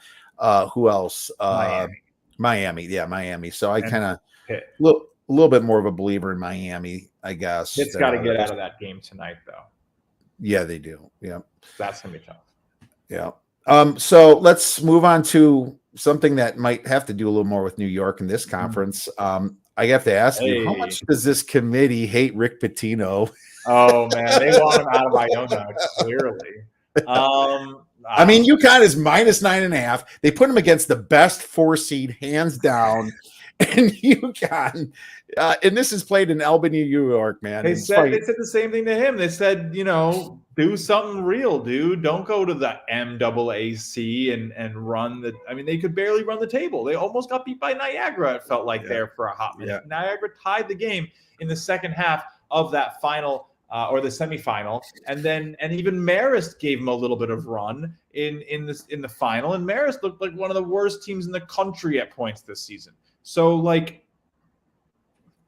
Who else? Miami Miami. Yeah, Miami. So I and kind of Pitt. a little bit more of a believer in Miami, I guess, Pitt's than got to get others. out of that game tonight, though. Yeah, they do. Yeah, That's gonna be tough. yeah. So let's move on to something that might have to do a little more with New York in this conference. I have to ask you, how Hey, much does this committee hate Rick Pitino? oh man, they want him out of Iona clearly. I I mean, don't know. UConn is -9.5. They put him against the best 4 seed, hands down. And UConn, and this is played in Albany, New York, man. They And it's said funny. the same thing to him. They said, do something real, dude. Don't go to the MAAC and run the. I mean, they could barely run the table. They almost got beat by Niagara. It felt like there for a hot minute. Yeah. Niagara tied the game in the second half of that final or the semifinal, and even Marist gave him a little bit of run in the final. And Marist looked like one of the worst teams in the country at points this season. So like.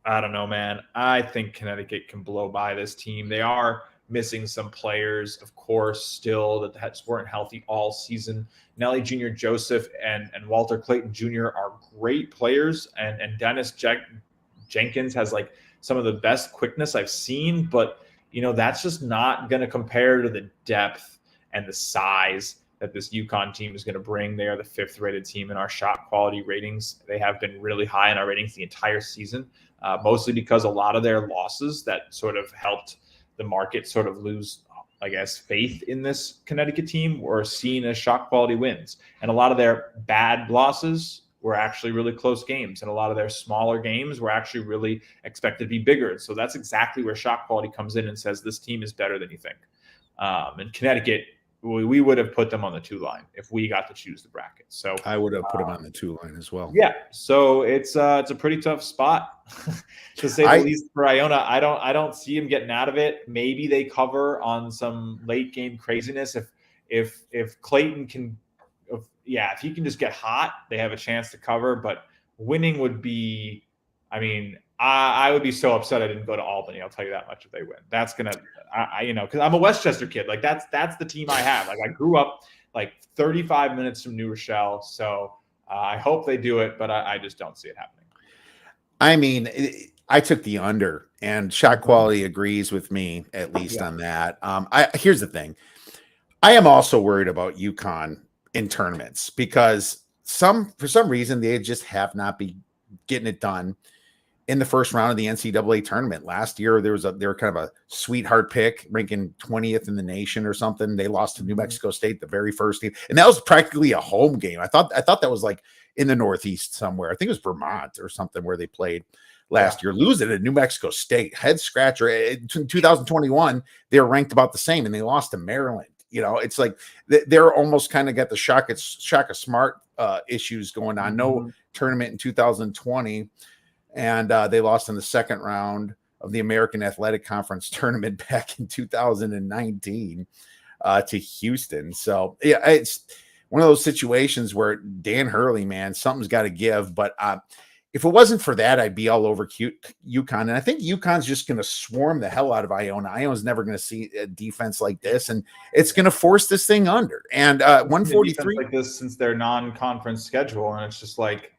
I don't know, man. I think Connecticut can blow by this team. They are missing some players, of course, still that weren't healthy all season. Nelly Jr. Joseph and Walter Clayton Jr. are great players, and Dennis Jenkins has like some of the best quickness I've seen, but that's just not going to compare to the depth and the size that this UConn team is going to bring. They are the 5th rated team in our shot quality ratings. They have been really high in our ratings the entire season. Mostly because a lot of their losses that sort of helped the market sort of lose, I guess, faith in this Connecticut team were seen as shot quality wins. And a lot of their bad losses were actually really close games. And a lot of their smaller games were actually really expected to be bigger. So that's exactly where shot quality comes in and says this team is better than you think. And Connecticut, we would have put them on the 2 line if we got to choose the bracket. So I would have put them on the 2 line as well. Yeah, so it's a pretty tough spot to say the least for Iona. I don't see him getting out of it. Maybe they cover on some late game craziness. If Clayton can, if he can just get hot, they have a chance to cover. But winning would be, I mean, I would be so upset I didn't go to Albany. I'll tell you that much if they win. That's gonna, because I'm a Westchester kid. Like that's the team I have. Like I grew up like 35 minutes from New Rochelle, so I hope they do it, but I just don't see it happening. I mean, I took the under, and shot quality agrees with me at least on that. Here's the thing: I am also worried about UConn in tournaments because for some reason they just have not been getting it done in the first round of the NCAA tournament. Last year, they were kind of a sweetheart pick, ranking 20th in the nation or something. They lost to New Mexico State the very first game, and that was practically a home game. I thought that was like in the Northeast somewhere. I think it was Vermont or something where they played last year. Losing at New Mexico State, head scratcher. In 2021, they were ranked about the same, and they lost to Maryland. It's like they're almost kind of got the Shaka Smart issues going on. No tournament in 2020. And they lost in the second round of the American Athletic Conference tournament back in 2019 to Houston. So, yeah, it's one of those situations where Dan Hurley, man, something's got to give. But if it wasn't for that, I'd be all over UConn. And I think UConn's just going to swarm the hell out of Iona. Iona's never going to see a defense like this, and it's going to force this thing under. And 143 like this since their non-conference schedule, and it's just like,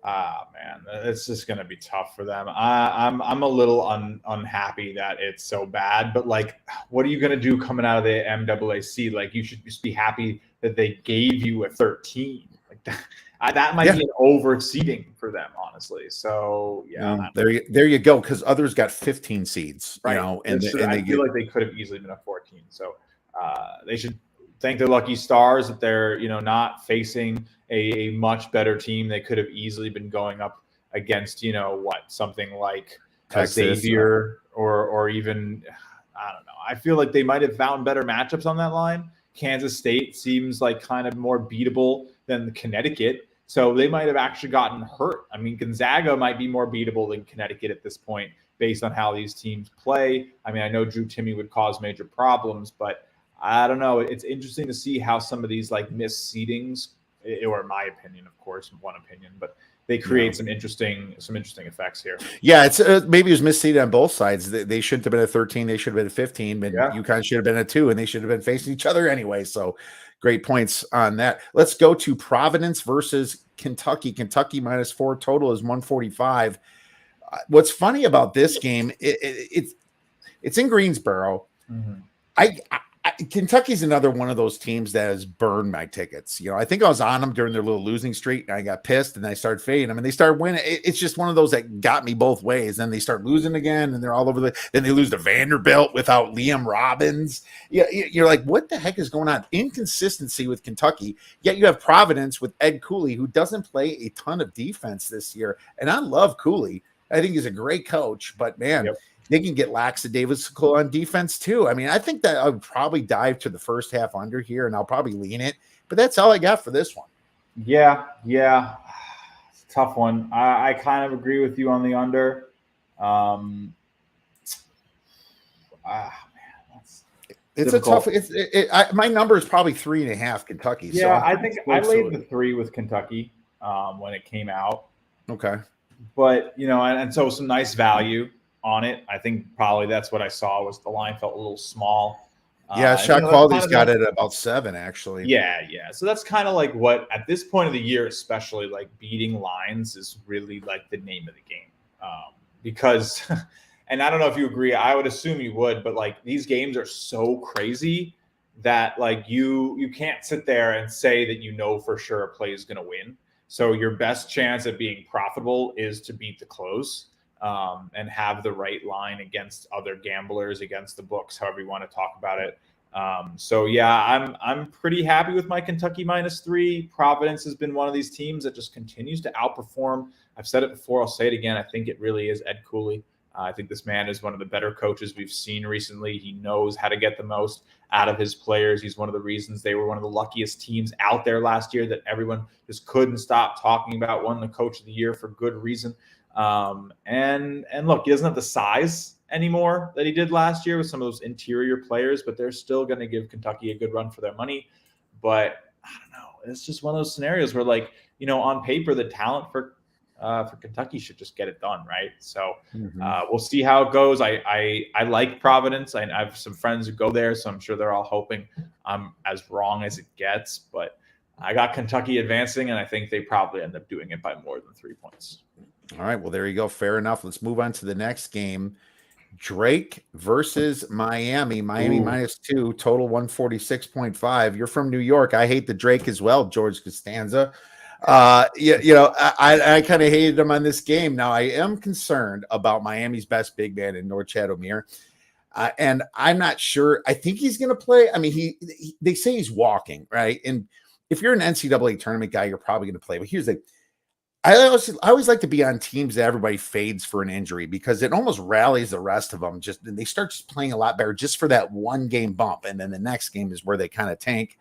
man, it's just going to be tough for them. I'm a little unhappy that it's so bad, but like, what are you going to do coming out of the MAAC? Like, you should just be happy that they gave you a 13. Like that might be an overseeding for them, honestly. So there you go. Because others got 15 seeds, right? And I feel like they could have easily been a 14. So they should thank their lucky stars that they're not facing a much better team. They could have easily been going up against something like Xavier or even I don't know. I feel like they might have found better matchups on that line. Kansas State seems like kind of more beatable than Connecticut, so they might have actually gotten hurt. I mean, Gonzaga might be more beatable than Connecticut at this point based on how these teams play. I mean, I know Drew Timme would cause major problems, but I don't know. It's interesting to see how some of these like missed seedings or my opinion, of course, one opinion, but they create some interesting effects here. Yeah, it's maybe it was misseeded on both sides. They shouldn't have been at 13. They should have been at 15. And UConn should have been at 2, and they should have been facing each other anyway. So great points on that. Let's go to Providence versus Kentucky. Kentucky -4, total is 145. What's funny about this game, it's in Greensboro. Kentucky's another one of those teams that has burned my tickets. I think I was on them during their little losing streak, and I got pissed, and I started fading them, and they started winning. It's just one of those that got me both ways. Then they start losing again, and they're all over then they lose to Vanderbilt without Liam Robbins. You're like, what the heck is going on? Inconsistency with Kentucky. Yet you have Providence with Ed Cooley, who doesn't play a ton of defense this year. And I love Cooley. I think he's a great coach, but man, they can get lackadaisical on defense too. I mean, I think that I would probably dive to the first half under here, and I'll probably lean it. But that's all I got for this one. Yeah. It's a tough one. I kind of agree with you on the under. It's difficult. A tough. My number is probably 3.5 Kentucky. Yeah, so I think I laid the 3 with Kentucky when it came out. Okay, but and so some nice value on it. I think probably that's what I saw was the line felt a little small. Yeah, shot quality's got it at about 7 actually. Yeah. So that's kind of like what at this point of the year, especially like beating lines is really like the name of the game. Because, and I don't know if you agree, I would assume you would, but like these games are so crazy that like you can't sit there and say that for sure a play is going to win. So your best chance at being profitable is to beat the close. And have the right line against other gamblers, against the books, however you want to talk about it. So yeah, I'm pretty happy with my Kentucky -3. Providence has been one of these teams that just continues to outperform. I've said it before, I'll say it again. I think it really is Ed Cooley. I think this man is one of the better coaches we've seen recently. He knows how to get the most out of his players. He's one of the reasons they were one of the luckiest teams out there last year that everyone just couldn't stop talking about, won the coach of the year for good reason. And look, he doesn't have the size anymore that he did last year with some of those interior players, but they're still going to give Kentucky a good run for their money. But I don't know. It's just one of those scenarios where like, on paper, the talent for Kentucky should just get it done. Right. So, we'll see how it goes. I like Providence. I have some friends who go there, so I'm sure they're all hoping I'm as wrong as it gets, but I got Kentucky advancing, and I think they probably end up doing it by more than 3 points. All right, well, there you go. Fair enough. Let's move on to the next game. Drake versus Miami. Miami -2, total 146.5. You're from New York. I hate the Drake as well, George Costanza. I kind of hated him on this game. Now, I am concerned about Miami's best big man in North Chadomir. And I'm not sure. I think he's going to play. I mean, they say he's walking, right? And if you're an NCAA tournament guy, you're probably going to play. But here's the thing. I always like to be on teams that everybody fades for an injury because it almost rallies the rest of them. And they start just playing a lot better just for that one game bump. And then the next game is where they kind of tank.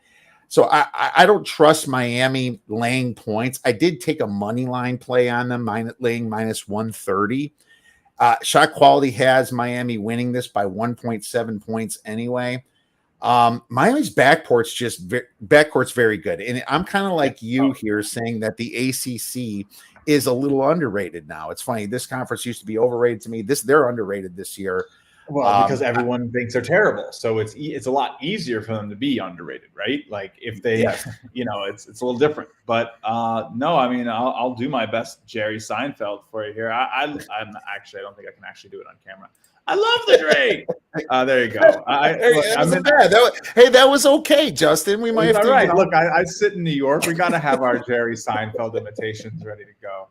So I don't trust Miami laying points. I did take a money line play on them, laying -130. Shot quality has Miami winning this by 1.7 points anyway. Miami's backcourt's very good. And I'm kind of like you here saying that the ACC is a little underrated now. It's funny. This conference used to be overrated to me. They're underrated this year. Well, because everyone thinks they're terrible. So it's a lot easier for them to be underrated, right? Like if they, it's a little different, but no, I mean, I'll do my best Jerry Seinfeld for you here. I'm actually, I don't think I can actually do it on camera. I love the Drake. There you go. That was okay, Justin. We might have to. Right. Look, I sit in New York. We got to have our Jerry Seinfeld imitations ready to go.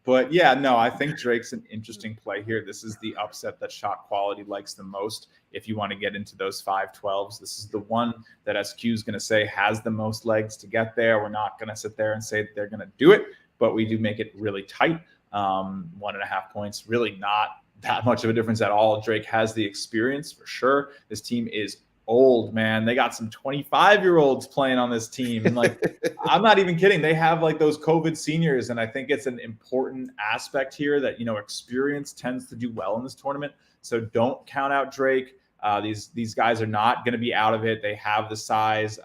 But yeah, no, I think Drake's an interesting play here. This is the upset that shot quality likes the most. If you want to get into those 5-12s, this is the one that SQ is going to say has the most legs to get there. We're not going to sit there and say that they're going to do it, but we do make it really tight. 1.5 points, really not that much of a difference at all. Drake has the experience for sure. This team is old, man. They got some 25-year-olds playing on this team. And like, I'm not even kidding. They have like those COVID seniors. And I think it's an important aspect here that, experience tends to do well in this tournament. So don't count out Drake. These guys are not going to be out of it. They have the size.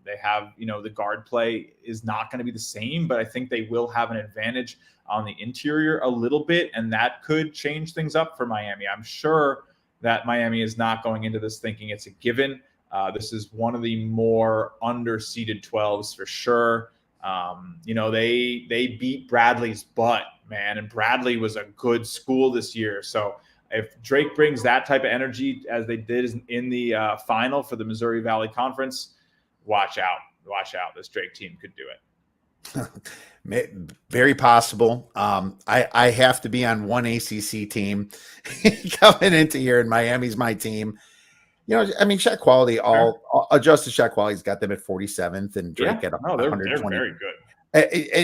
They have, the guard play is not going to be the same, but I think they will have an advantage on the interior a little bit, and that could change things up for Miami. I'm sure that Miami is not going into this thinking it's a given. This is one of the more underseeded 12s for sure. They beat Bradley's butt, man, and Bradley was a good school this year. So if Drake brings that type of energy as they did in the final for the Missouri Valley Conference, watch out. This Drake team could do it. Very possible. I have to be on one ACC team coming into here, and Miami's my team. Shot quality, all adjusted shot quality's got them at 47th, and Drake at 120. They're very good.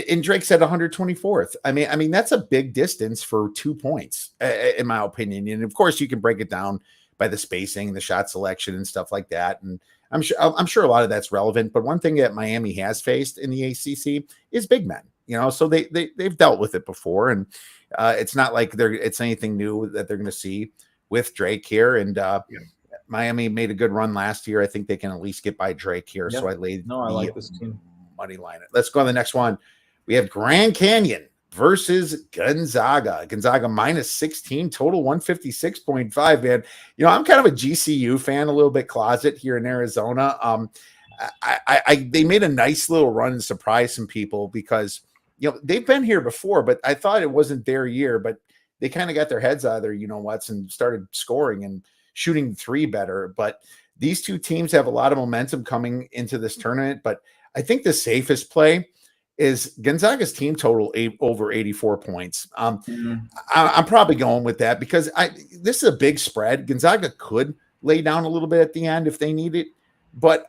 And Drake said 124th. I mean, that's a big distance for 2 points, in my opinion. And of course, you can break it down by the spacing, the shot selection, and stuff like that. And I'm sure a lot of that's relevant. But one thing that Miami has faced in the ACC is big men. So they've dealt with it before, and it's not like it's anything new that they're going to see with Drake here. And Miami made a good run last year. I think they can at least get by Drake here. Yep. So I like this team. Money line it. Let's go to the next one. We have Grand Canyon versus Gonzaga. Gonzaga minus 16, total 156.5. Man, I'm kind of a GCU fan, a little bit closet here in Arizona. They made a nice little run and surprised some people because they've been here before, but I thought it wasn't their year. But they kind of got their heads out of their and started scoring and shooting the three better. But these two teams have a lot of momentum coming into this tournament. But I think the safest play is Gonzaga's team total over 84 points. I'm probably going with that because this is a big spread. Gonzaga could lay down a little bit at the end if they need it. But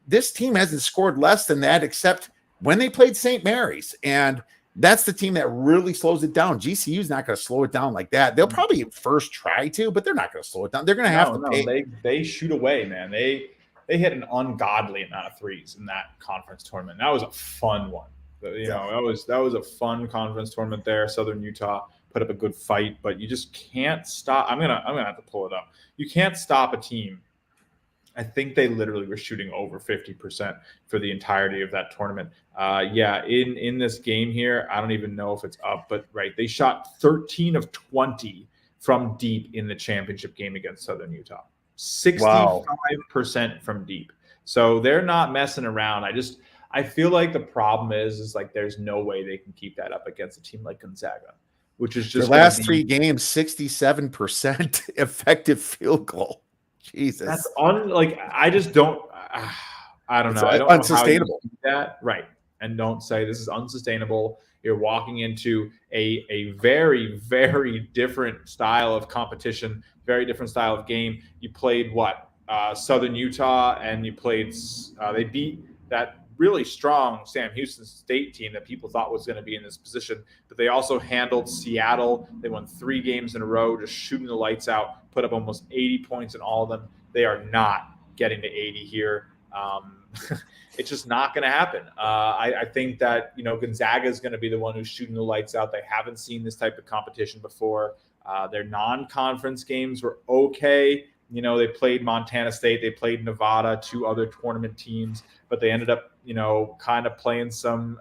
this team hasn't scored less than that except when they played St. Mary's. And that's the team that really slows it down. GCU is not going to slow it down like that. They'll probably first try to, but they're not going to slow it down. They're going to have to pay. They shoot away, man. They hit an ungodly amount of threes in that conference tournament. That was a fun one. That was a fun conference tournament there. Southern Utah put up a good fight, but you just can't stop. I'm gonna have to pull it up. You can't stop a team. I think they literally were shooting over 50% for the entirety of that tournament. In this game here, I don't even know if it's up, but they shot 13 of 20 from deep in the championship game against Southern Utah. 65% from deep. So they're not messing around. I feel like the problem is like there's no way they can keep that up against a team like Gonzaga, which is just the last 3 games, 67% effective field goal. Jesus, that's I just don't. I don't know. I don't unsustainable. Know how you do that right, and don't say this is unsustainable. You're walking into a very, very different style of competition, very different style of game. You played Southern Utah, and you played. They beat that really strong Sam Houston State team that people thought was going to be in this position, but they also handled Seattle. They won 3 games in a row, just shooting the lights out, put up almost 80 points in all of them. They are not getting to 80 here. It's just not going to happen. I think that, Gonzaga is going to be the one who's shooting the lights out. They haven't seen this type of competition before. Their non-conference games were okay. They played Montana State, they played Nevada, 2 other tournament teams, but they ended up, kind of playing some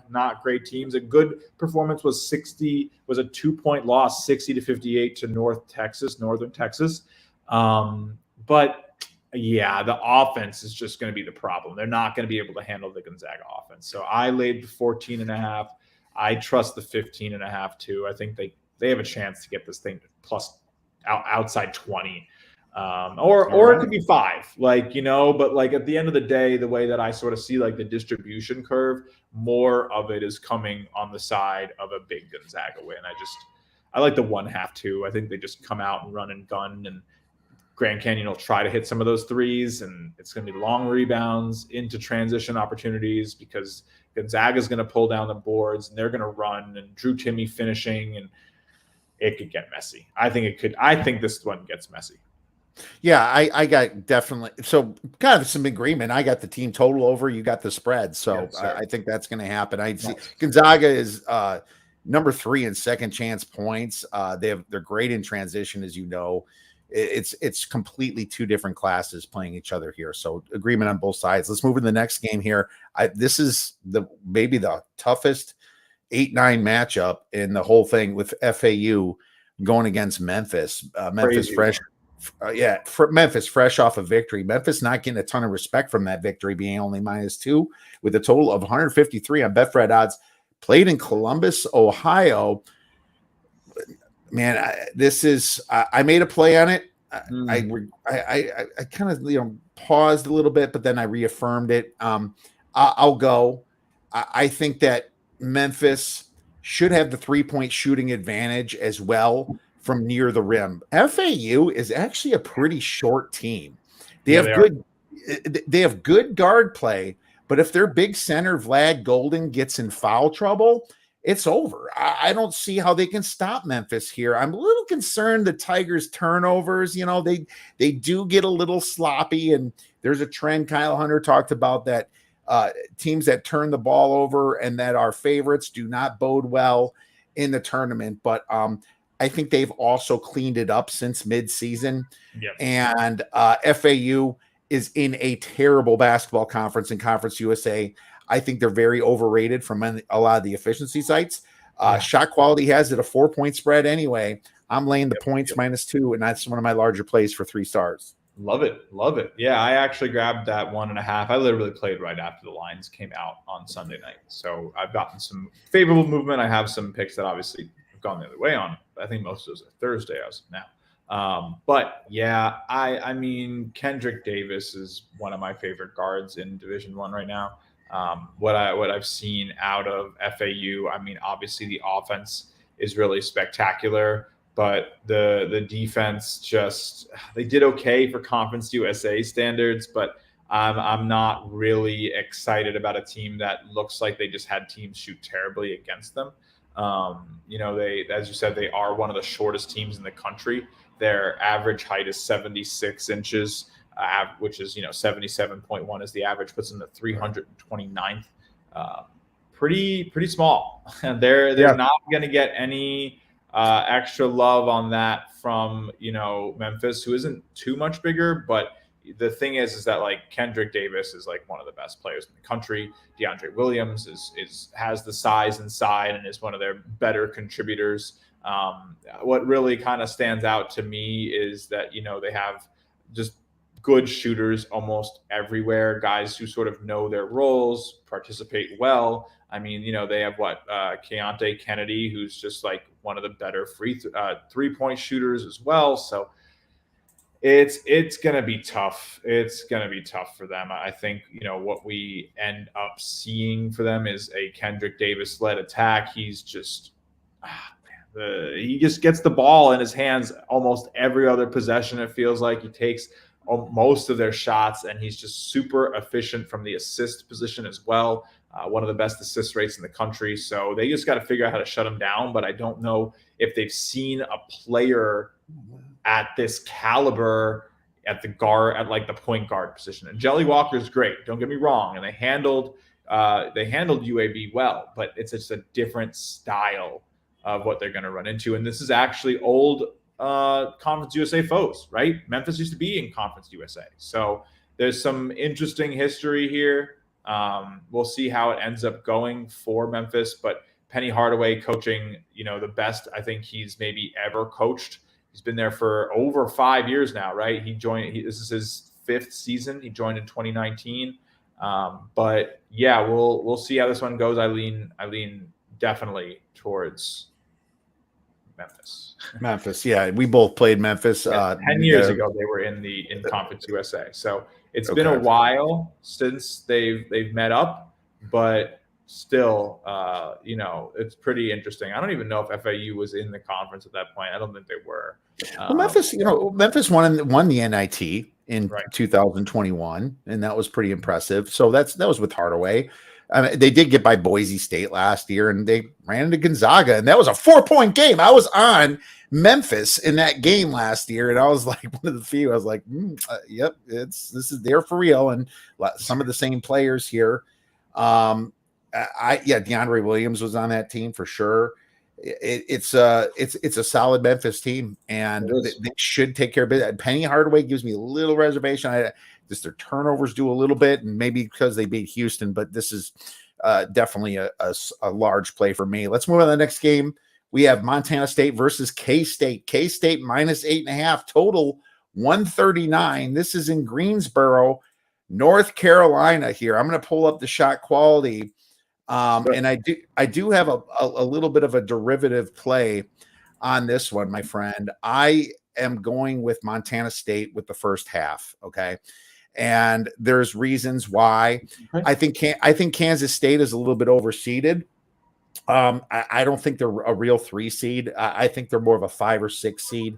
not great teams. A good performance was a 2-point loss, 60-58 to Northern Texas. But yeah, the offense is just going to be the problem. They're not going to be able to handle the Gonzaga offense. So I laid the 14.5. I trust the 15.5 too. I think they have a chance to get this thing plus outside 20. Or it could be 5, but at the end of the day, the way that I sort of see the distribution curve, more of it is coming on the side of a big Gonzaga win. I like the 1/2 too. I think they just come out and run and gun, and Grand Canyon will try to hit some of those threes, and it's going to be long rebounds into transition opportunities because Gonzaga is going to pull down the boards and they're going to run, and Drew Timme finishing, and it could get messy. I think this one gets messy. Yeah, I got definitely. So kind of some agreement. I got the team total over. You got the spread. So yes, I think that's going to happen. I see Gonzaga is number 3 in second chance points. They're great in transition, as you know. it's completely two different classes playing each other here. So agreement on both sides. Let's move to the next game here. This is maybe the toughest 8-9 matchup in the whole thing, with FAU going against Memphis. Memphis fresh. Memphis fresh off a victory. Memphis not getting a ton of respect from that victory, being only -2 with a total of 153 on Betfred odds. Played in Columbus, Ohio. Man, I made a play on it. I kind of paused a little bit, but then I reaffirmed it. I'll go. I think that Memphis should have the 3-point shooting advantage as well from near the rim. FAU is actually a pretty short team. They have good guard play, but if their big center Vlad Golden gets in foul trouble, it's over. I don't see how they can stop Memphis here. I'm a little concerned the Tigers' turnovers, they do get a little sloppy, and there's a trend Kyle Hunter talked about that teams that turn the ball over and that are favorites do not bode well in the tournament. But I think they've also cleaned it up since midseason. Yep. And FAU is in a terrible basketball conference in Conference USA. I think they're very overrated from a lot of the efficiency sites. Shot quality has it a 4-point spread anyway. I'm laying the points -2, and that's one of my larger plays for 3 stars. Love it. Love it. Yeah, I actually grabbed that 1.5. I literally played right after the lines came out on Sunday night. So I've gotten some favorable movement. I have some picks that obviously have gone the other way on. I think most of those are Thursday as of now. But yeah, I mean, Kendrick Davis is one of my favorite guards in Division I right now. What I've seen out of FAU, I mean, obviously the offense is really spectacular, but the defense they did okay for Conference USA standards, but I'm not really excited about a team that looks like they just had teams shoot terribly against them. They, as you said, they are one of the shortest teams in the country. Their average height is 76 inches. Which is 77.1 is the average, puts them at 329th. Pretty small. They're not going to get any extra love on that from Memphis, who isn't too much bigger. But the thing is that like Kendrick Davis is like one of the best players in the country. DeAndre Williams has the size inside and is one of their better contributors. What really kind of stands out to me is that they have just good shooters almost everywhere, guys who sort of know their roles, participate well. I mean, they have Keontae Kennedy, who's just like one of the better 3-point shooters as well. So it's going to be tough. It's going to be tough for them. I think, what we end up seeing for them is a Kendrick Davis led attack. He's just, he just gets the ball in his hands almost every other possession. It feels like he takes most of their shots, and he's just super efficient from the assist position as well. One of the best assist rates in the country. So they just got to figure out how to shut him down. But I don't know if they've seen a player at this caliber at the point guard position. And Jelly Walker is great. Don't get me wrong. And they handled UAB well, but it's just a different style of what they're going to run into. And this is actually old Conference USA foes, right? Memphis used to be in Conference USA. So there's some interesting history here. We'll see how it ends up going for Memphis, but Penny Hardaway coaching, the best I think he's maybe ever coached. He's been there for over 5 years now, right? This is his 5th season. He joined in 2019. But yeah, we'll see how this one goes. I lean definitely towards Memphis. Yeah, we both played Memphis. 10 years ago, they were in Conference USA. So it's been a while since they've met up, but still, it's pretty interesting. I don't even know if FAU was in the conference at that point. I don't think they were. Well, Memphis won the NIT in 2021, and that was pretty impressive. So that was with Hardaway. They did get by Boise State last year, and they ran into Gonzaga, and that was a 4-point game. I was on Memphis in that game last year, and I was like one of the few. I was like, "Yep, this is there for real." And some of the same players here. DeAndre Williams was on that team for sure. it's a solid Memphis team, and they should take care of it. Penny Hardaway gives me a little reservation. Just their turnovers do a little bit, and maybe because they beat Houston, but this is definitely a large play for me. Let's move on to the next game. We have Montana State versus K-State. K-State -8.5, total 139. This is in Greensboro, North Carolina here. I'm going to pull up the shot quality. And I do have a little bit of a derivative play on this one, my friend. I am going with Montana State with the first half. Okay. And there's reasons why. I think Kansas State is a little bit overseeded. I don't think they're a real 3 seed. I think they're more of a 5 or 6 seed,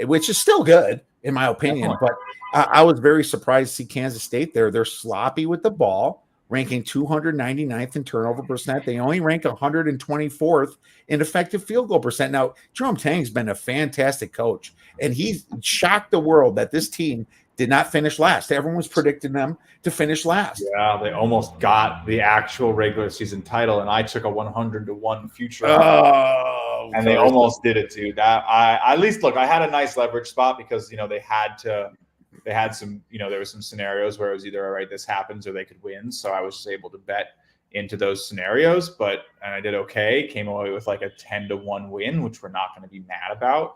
which is still good in my opinion. But I was very surprised to see Kansas State there. They're sloppy with the ball, ranking 299th in turnover percent. They only rank 124th in effective field goal percent. Now, Jerome Tang's been a fantastic coach, and he's shocked the world that this team did not finish last. Everyone was predicting them to finish last. Yeah, they almost got the actual regular season title, and I took a 100-1 future. And they almost did it too. That I at least look, I had a nice leverage spot because they had some, there were some scenarios where it was either all right, this happens, or they could win. So I was just able to bet into those scenarios, and I did okay. Came away with like a 10-1 win, which we're not going to be mad about.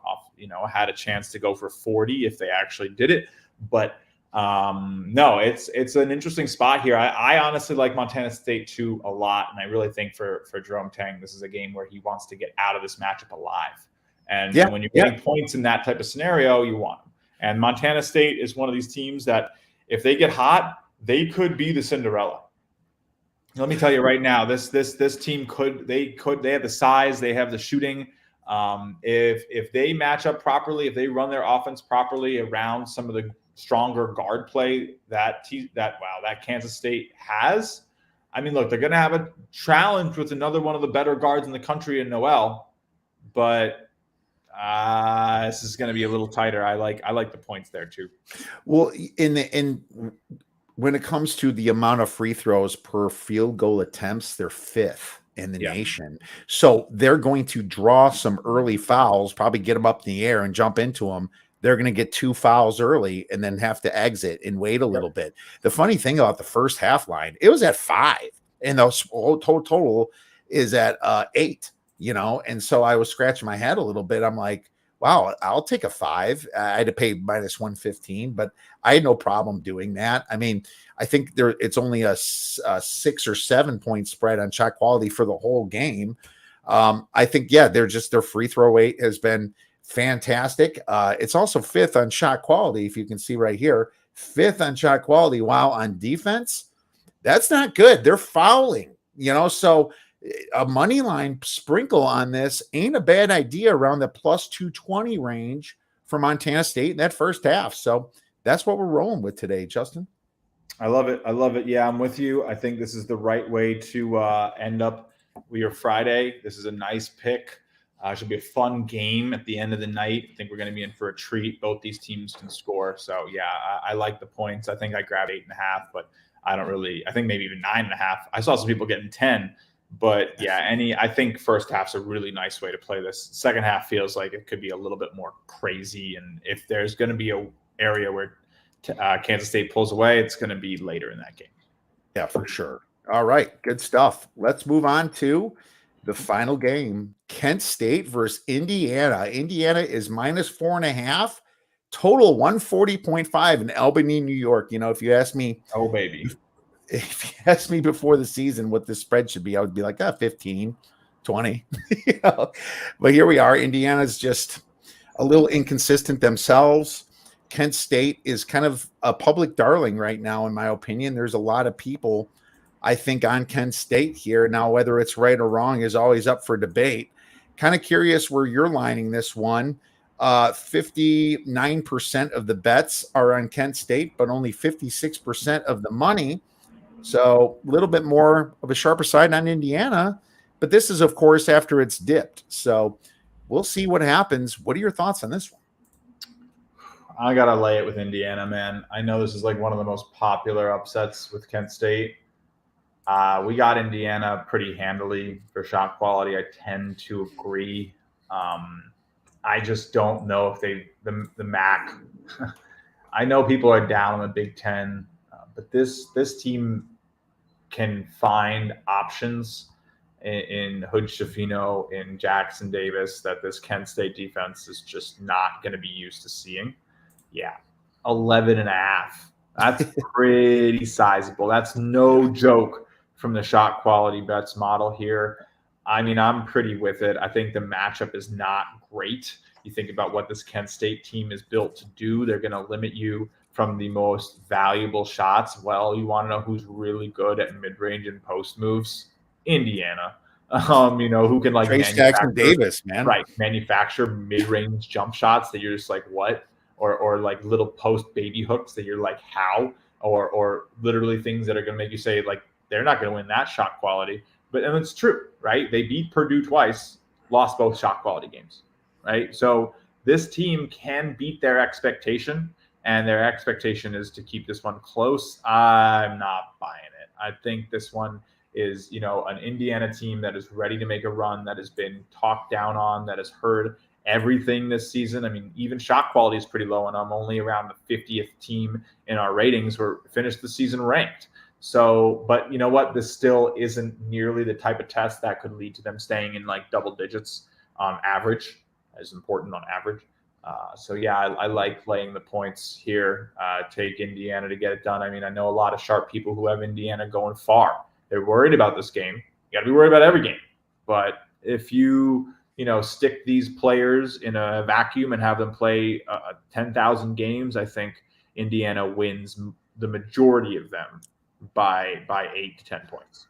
Had a chance to go for 40 if they actually did it. But no, it's an interesting spot here. I honestly like Montana State too a lot, and I really think for Jerome Tang, this is a game where he wants to get out of this matchup alive. And when you're getting points in that type of scenario, you want them. And Montana State is one of these teams that if they get hot, they could be the Cinderella. Let me tell you right now, this team they have the size, they have the shooting. If they match up properly, if they run their offense properly around some of the stronger guard play that Kansas State has, I mean, look, they're going to have a challenge with another one of the better guards in the country in Noel, but this is going to be a little tighter. I like the points there too. Well, when it comes to the amount of free throws per field goal attempts, they're 5th in the nation. So they're going to draw some early fouls, probably get them up in the air and jump into them. They're going to get 2 fouls early and then have to exit and wait a little bit. The funny thing about the first half line, it was at 5, and the total is at 8. And so I was scratching my head a little bit. I'm like, wow, I'll take a 5. I had to pay -115, but I had no problem doing that. I mean, I think it's only a 6 or 7 point spread on shot quality for the whole game. I think, their free throw rate has been fantastic. It's also 5th on shot quality. If you can see right here, 5th on shot quality. While on defense, that's not good. They're fouling, so a money line sprinkle on this ain't a bad idea around the +220 range for Montana State in that first half. So that's what we're rolling with today, Justin. I love it. Yeah, I'm with you. I think this is the right way to end up your Friday. This is a nice pick. Should be a fun game at the end of the night. I think we're going to be in for a treat. Both these teams can score. So, I like the points. I think I grabbed 8.5, but I think maybe even 9.5. I saw some people getting 10. But I think first half's a really nice way to play this. Second half feels like it could be a little bit more crazy. And if there's going to be an area where Kansas State pulls away, it's going to be later in that game. Yeah, for sure. All right. Good stuff. Let's move on to the final game. Kent State versus Indiana. Indiana is -4.5. Total 140.5 in Albany, New York. If you ask me, oh baby, if you asked me before the season what this spread should be, I would be like, 15, 20. But here we are. Indiana's just a little inconsistent themselves. Kent State is kind of a public darling right now, in my opinion. There's a lot of people, I think, on Kent State here. Now, whether it's right or wrong is always up for debate. Kind of curious where you're lining this one. 59% of the bets are on Kent State, but only 56% of the money. So a little bit more of a sharper side on Indiana, but this is, of course, after it's dipped. So we'll see what happens. What are your thoughts on this one? I got to lay it with Indiana, man. I know this is like one of the most popular upsets with Kent State. We got Indiana pretty handily for shot quality. I tend to agree. I just don't know if the MAC. I know people are down on the Big Ten, but this team can find options in Hood Schifino, in Jackson Davis, that this Kent State defense is just not going to be used to seeing. Yeah, 11 and a half. That's pretty sizable. That's no joke from the shot quality bets model here. I mean, I'm pretty with it. I think the matchup is not great. You think about what this Kent State team is built to do. They're going to limit you from the most valuable shots. Well, you want to know who's really good at mid-range and post moves? Indiana. Who can like Trace Jackson Davis, man. Right, manufacture mid-range jump shots that you're just like, what? Or like little post baby hooks that you're like, how? Or literally things that are going to make you say, like, they're not going to win that shot quality. And it's true, right? They beat Purdue twice, lost both shot quality games, right? So this team can beat their expectation, and their expectation is to keep this one close. I'm not buying it. I think this one is, an Indiana team that is ready to make a run, that has been talked down on, that has heard everything this season. I mean, even shot quality is pretty low, and I'm only around the 50th team in our ratings who finished the season ranked. So, but you know what? This still isn't nearly the type of test that could lead to them staying in like double digits on average, as important on average. So yeah, I like laying the points here. Take Indiana to get it done. I mean, I know a lot of sharp people who have Indiana going far. They're worried about this game. You got to be worried about every game. But if you stick these players in a vacuum and have them play 10,000 games, I think Indiana wins the majority of them by 8 to 10 points.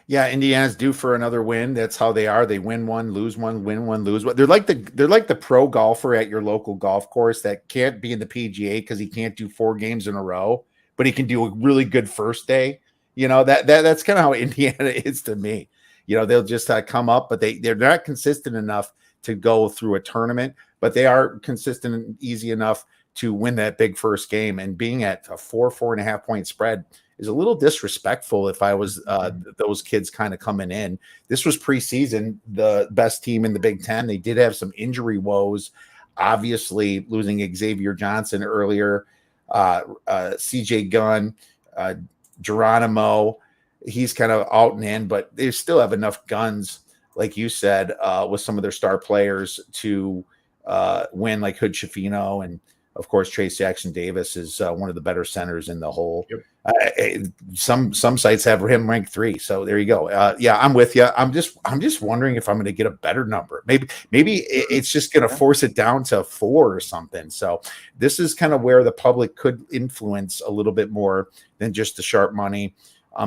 Yeah, Indiana's due for another win. That's how they are. They win one, lose one, win one, lose one. They're like the pro golfer at your local golf course that can't be in the PGA because he can't do 4 games in a row, but he can do a really good first day. That's kind of how Indiana is to me. They'll just come up, but they're not consistent enough to go through a tournament, but they are consistent and easy enough to win that big first game. And being at a 4.5 point spread is a little disrespectful if I was those kids kind of coming in. This was preseason, the best team in the Big Ten. They did have some injury woes, obviously losing Xavier Johnson earlier, CJ Gunn, Geronimo. He's kind of out and in, but they still have enough guns, like you said, with some of their star players to win, like Hood Schifino, and of course Trace Jackson Davis is one of the better centers in the whole. Yep. Some sites have him ranked 3, so there you go. Yeah, I'm with you. I'm just wondering if I'm going to get a better number. Maybe it's just going to force it down to 4 or something. So this is kind of where the public could influence a little bit more than just the sharp money.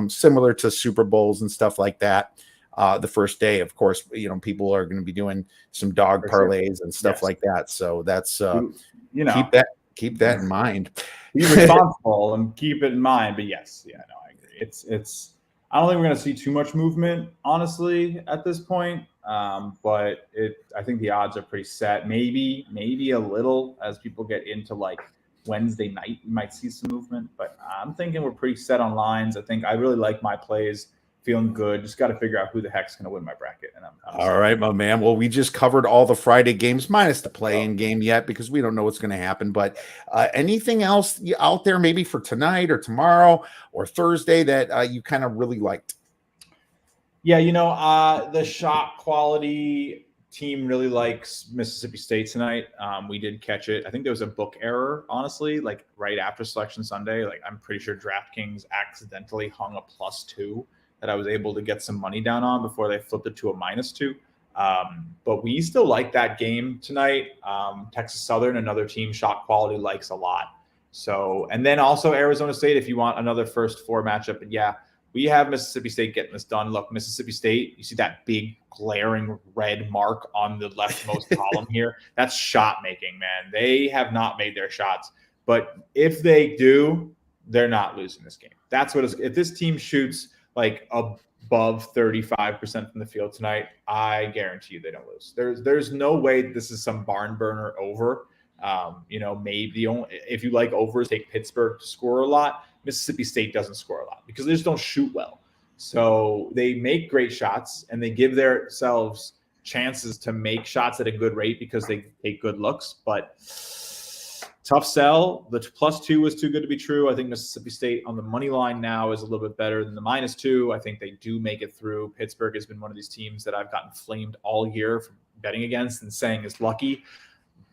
Similar to Super Bowls and stuff like that. The first day, of course, people are going to be doing some dog parlays and stuff like that. So that's keep that in mind. Be responsible and keep it in mind. But yes, yeah, no, I agree. It's. I don't think we're going to see too much movement, honestly, at this point. But I think the odds are pretty set. Maybe a little as people get into like Wednesday night, you might see some movement, but I'm thinking we're pretty set on lines. I think I really like my plays, feeling good. Just got to figure out who the heck's going to win my bracket. And I'm all right, my man. Well, we just covered all the Friday games minus the play-in game yet because we don't know what's going to happen. But anything else out there maybe for tonight or tomorrow or Thursday that you kind of really liked? Yeah, the shot quality team really likes Mississippi State tonight. We did catch it. I think there was a book error, honestly, like right after Selection Sunday. Like I'm pretty sure DraftKings accidentally hung a +2 that I was able to get some money down on before they flipped it to a -2. But we still like that game tonight. Texas Southern, another team shot quality likes a lot. So, and then also Arizona State, if you want another first 4 matchup. And yeah, we have Mississippi State getting this done. Look, Mississippi State, you see that big glaring red mark on the leftmost column here? That's shot making, man. They have not made their shots. But if they do, they're not losing this game. That's what if this team shoots like above 35% from the field tonight, I guarantee you they don't lose. There's no way this is some barn burner over. Maybe if you like overs, take Pittsburgh to score a lot. Mississippi State doesn't score a lot because they just don't shoot well. So they make great shots and they give themselves chances to make shots at a good rate because they take good looks. But tough sell. The +2 was too good to be true. I think Mississippi State on the money line now is a little bit better than the -2. I think they do make it through. Pittsburgh has been one of these teams that I've gotten flamed all year from betting against and saying is lucky.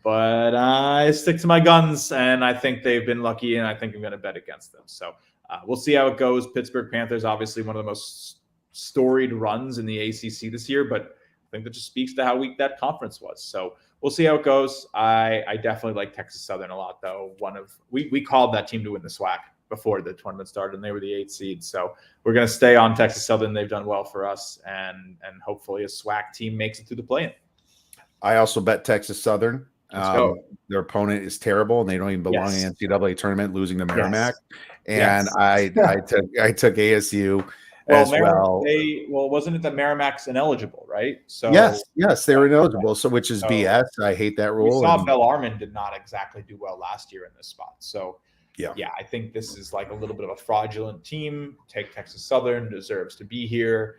But I stick to my guns, and I think they've been lucky, and I think I'm going to bet against them. So we'll see how it goes. Pittsburgh Panthers, obviously one of the most storied runs in the ACC this year, but I think that just speaks to how weak that conference was. So we'll see how it goes. I definitely like Texas Southern a lot, though. We called that team to win the SWAC before the tournament started, and they were the 8th seed. So we're going to stay on Texas Southern. They've done well for us, and hopefully a SWAC team makes it through the play-in. I also bet Texas Southern. Their opponent is terrible, and they don't even belong in the NCAA tournament, losing to Merrimack. And I took ASU as well. Wasn't it that Merrimack's ineligible, right? So yes, they were ineligible. So which is BS. I hate that rule. We saw Bellarmine did not exactly do well last year in this spot. So yeah, I think this is like a little bit of a fraudulent team. Take Texas Southern, deserves to be here.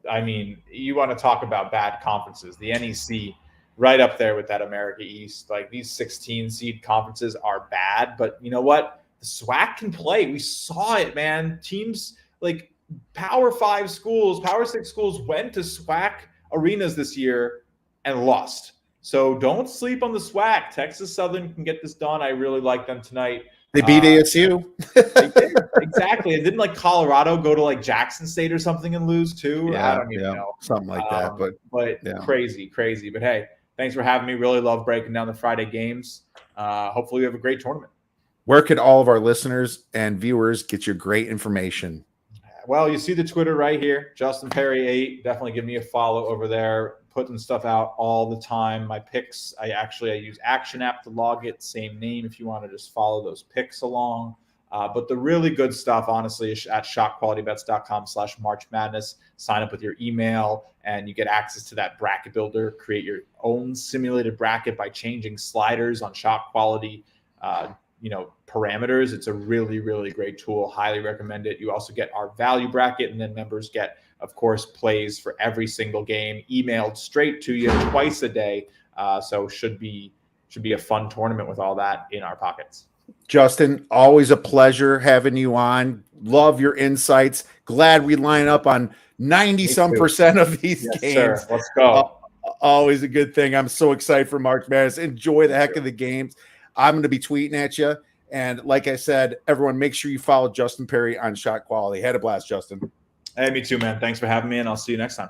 I mean, you want to talk about bad conferences? The NEC. Right up there with that America East. Like these 16 seed conferences are bad, but you know what? The SWAC can play. We saw it, man. Teams like Power 5 schools, Power 6 schools went to SWAC arenas this year and lost. So don't sleep on the SWAC. Texas Southern can get this done. I really like them tonight. They beat ASU. They did. Exactly. And didn't like Colorado go to like Jackson State or something and lose too? Yeah, I don't even know. Something like that. But crazy. But hey, thanks for having me. Really love breaking down the Friday games. Hopefully we have a great tournament. Where could all of our listeners and viewers get your great information? Well, you see the Twitter right here, Justin Perri 8. Definitely give me a follow over there. Putting stuff out all the time. My picks, I use Action App to log it. Same name if you want to just follow those picks along. But the really good stuff, honestly, is at shotqualitybets.com/March Madness. Sign up with your email, and you get access to that bracket builder. Create your own simulated bracket by changing sliders on shot quality, parameters. It's a really, really great tool. Highly recommend it. You also get our value bracket, and then members get, of course, plays for every single game emailed straight to you twice a day. So should be a fun tournament with all that in our pockets. Justin, always a pleasure having you on. Love your insights. Glad we line up on 90% of these games. Sir. Let's go. Always a good thing. I'm so excited for March Madness. Enjoy the heck of the games. I'm going to be tweeting at you. And like I said, everyone, make sure you follow Justin Perri on Shot Quality. Had a blast, Justin. Hey, me too, man. Thanks for having me, and I'll see you next time.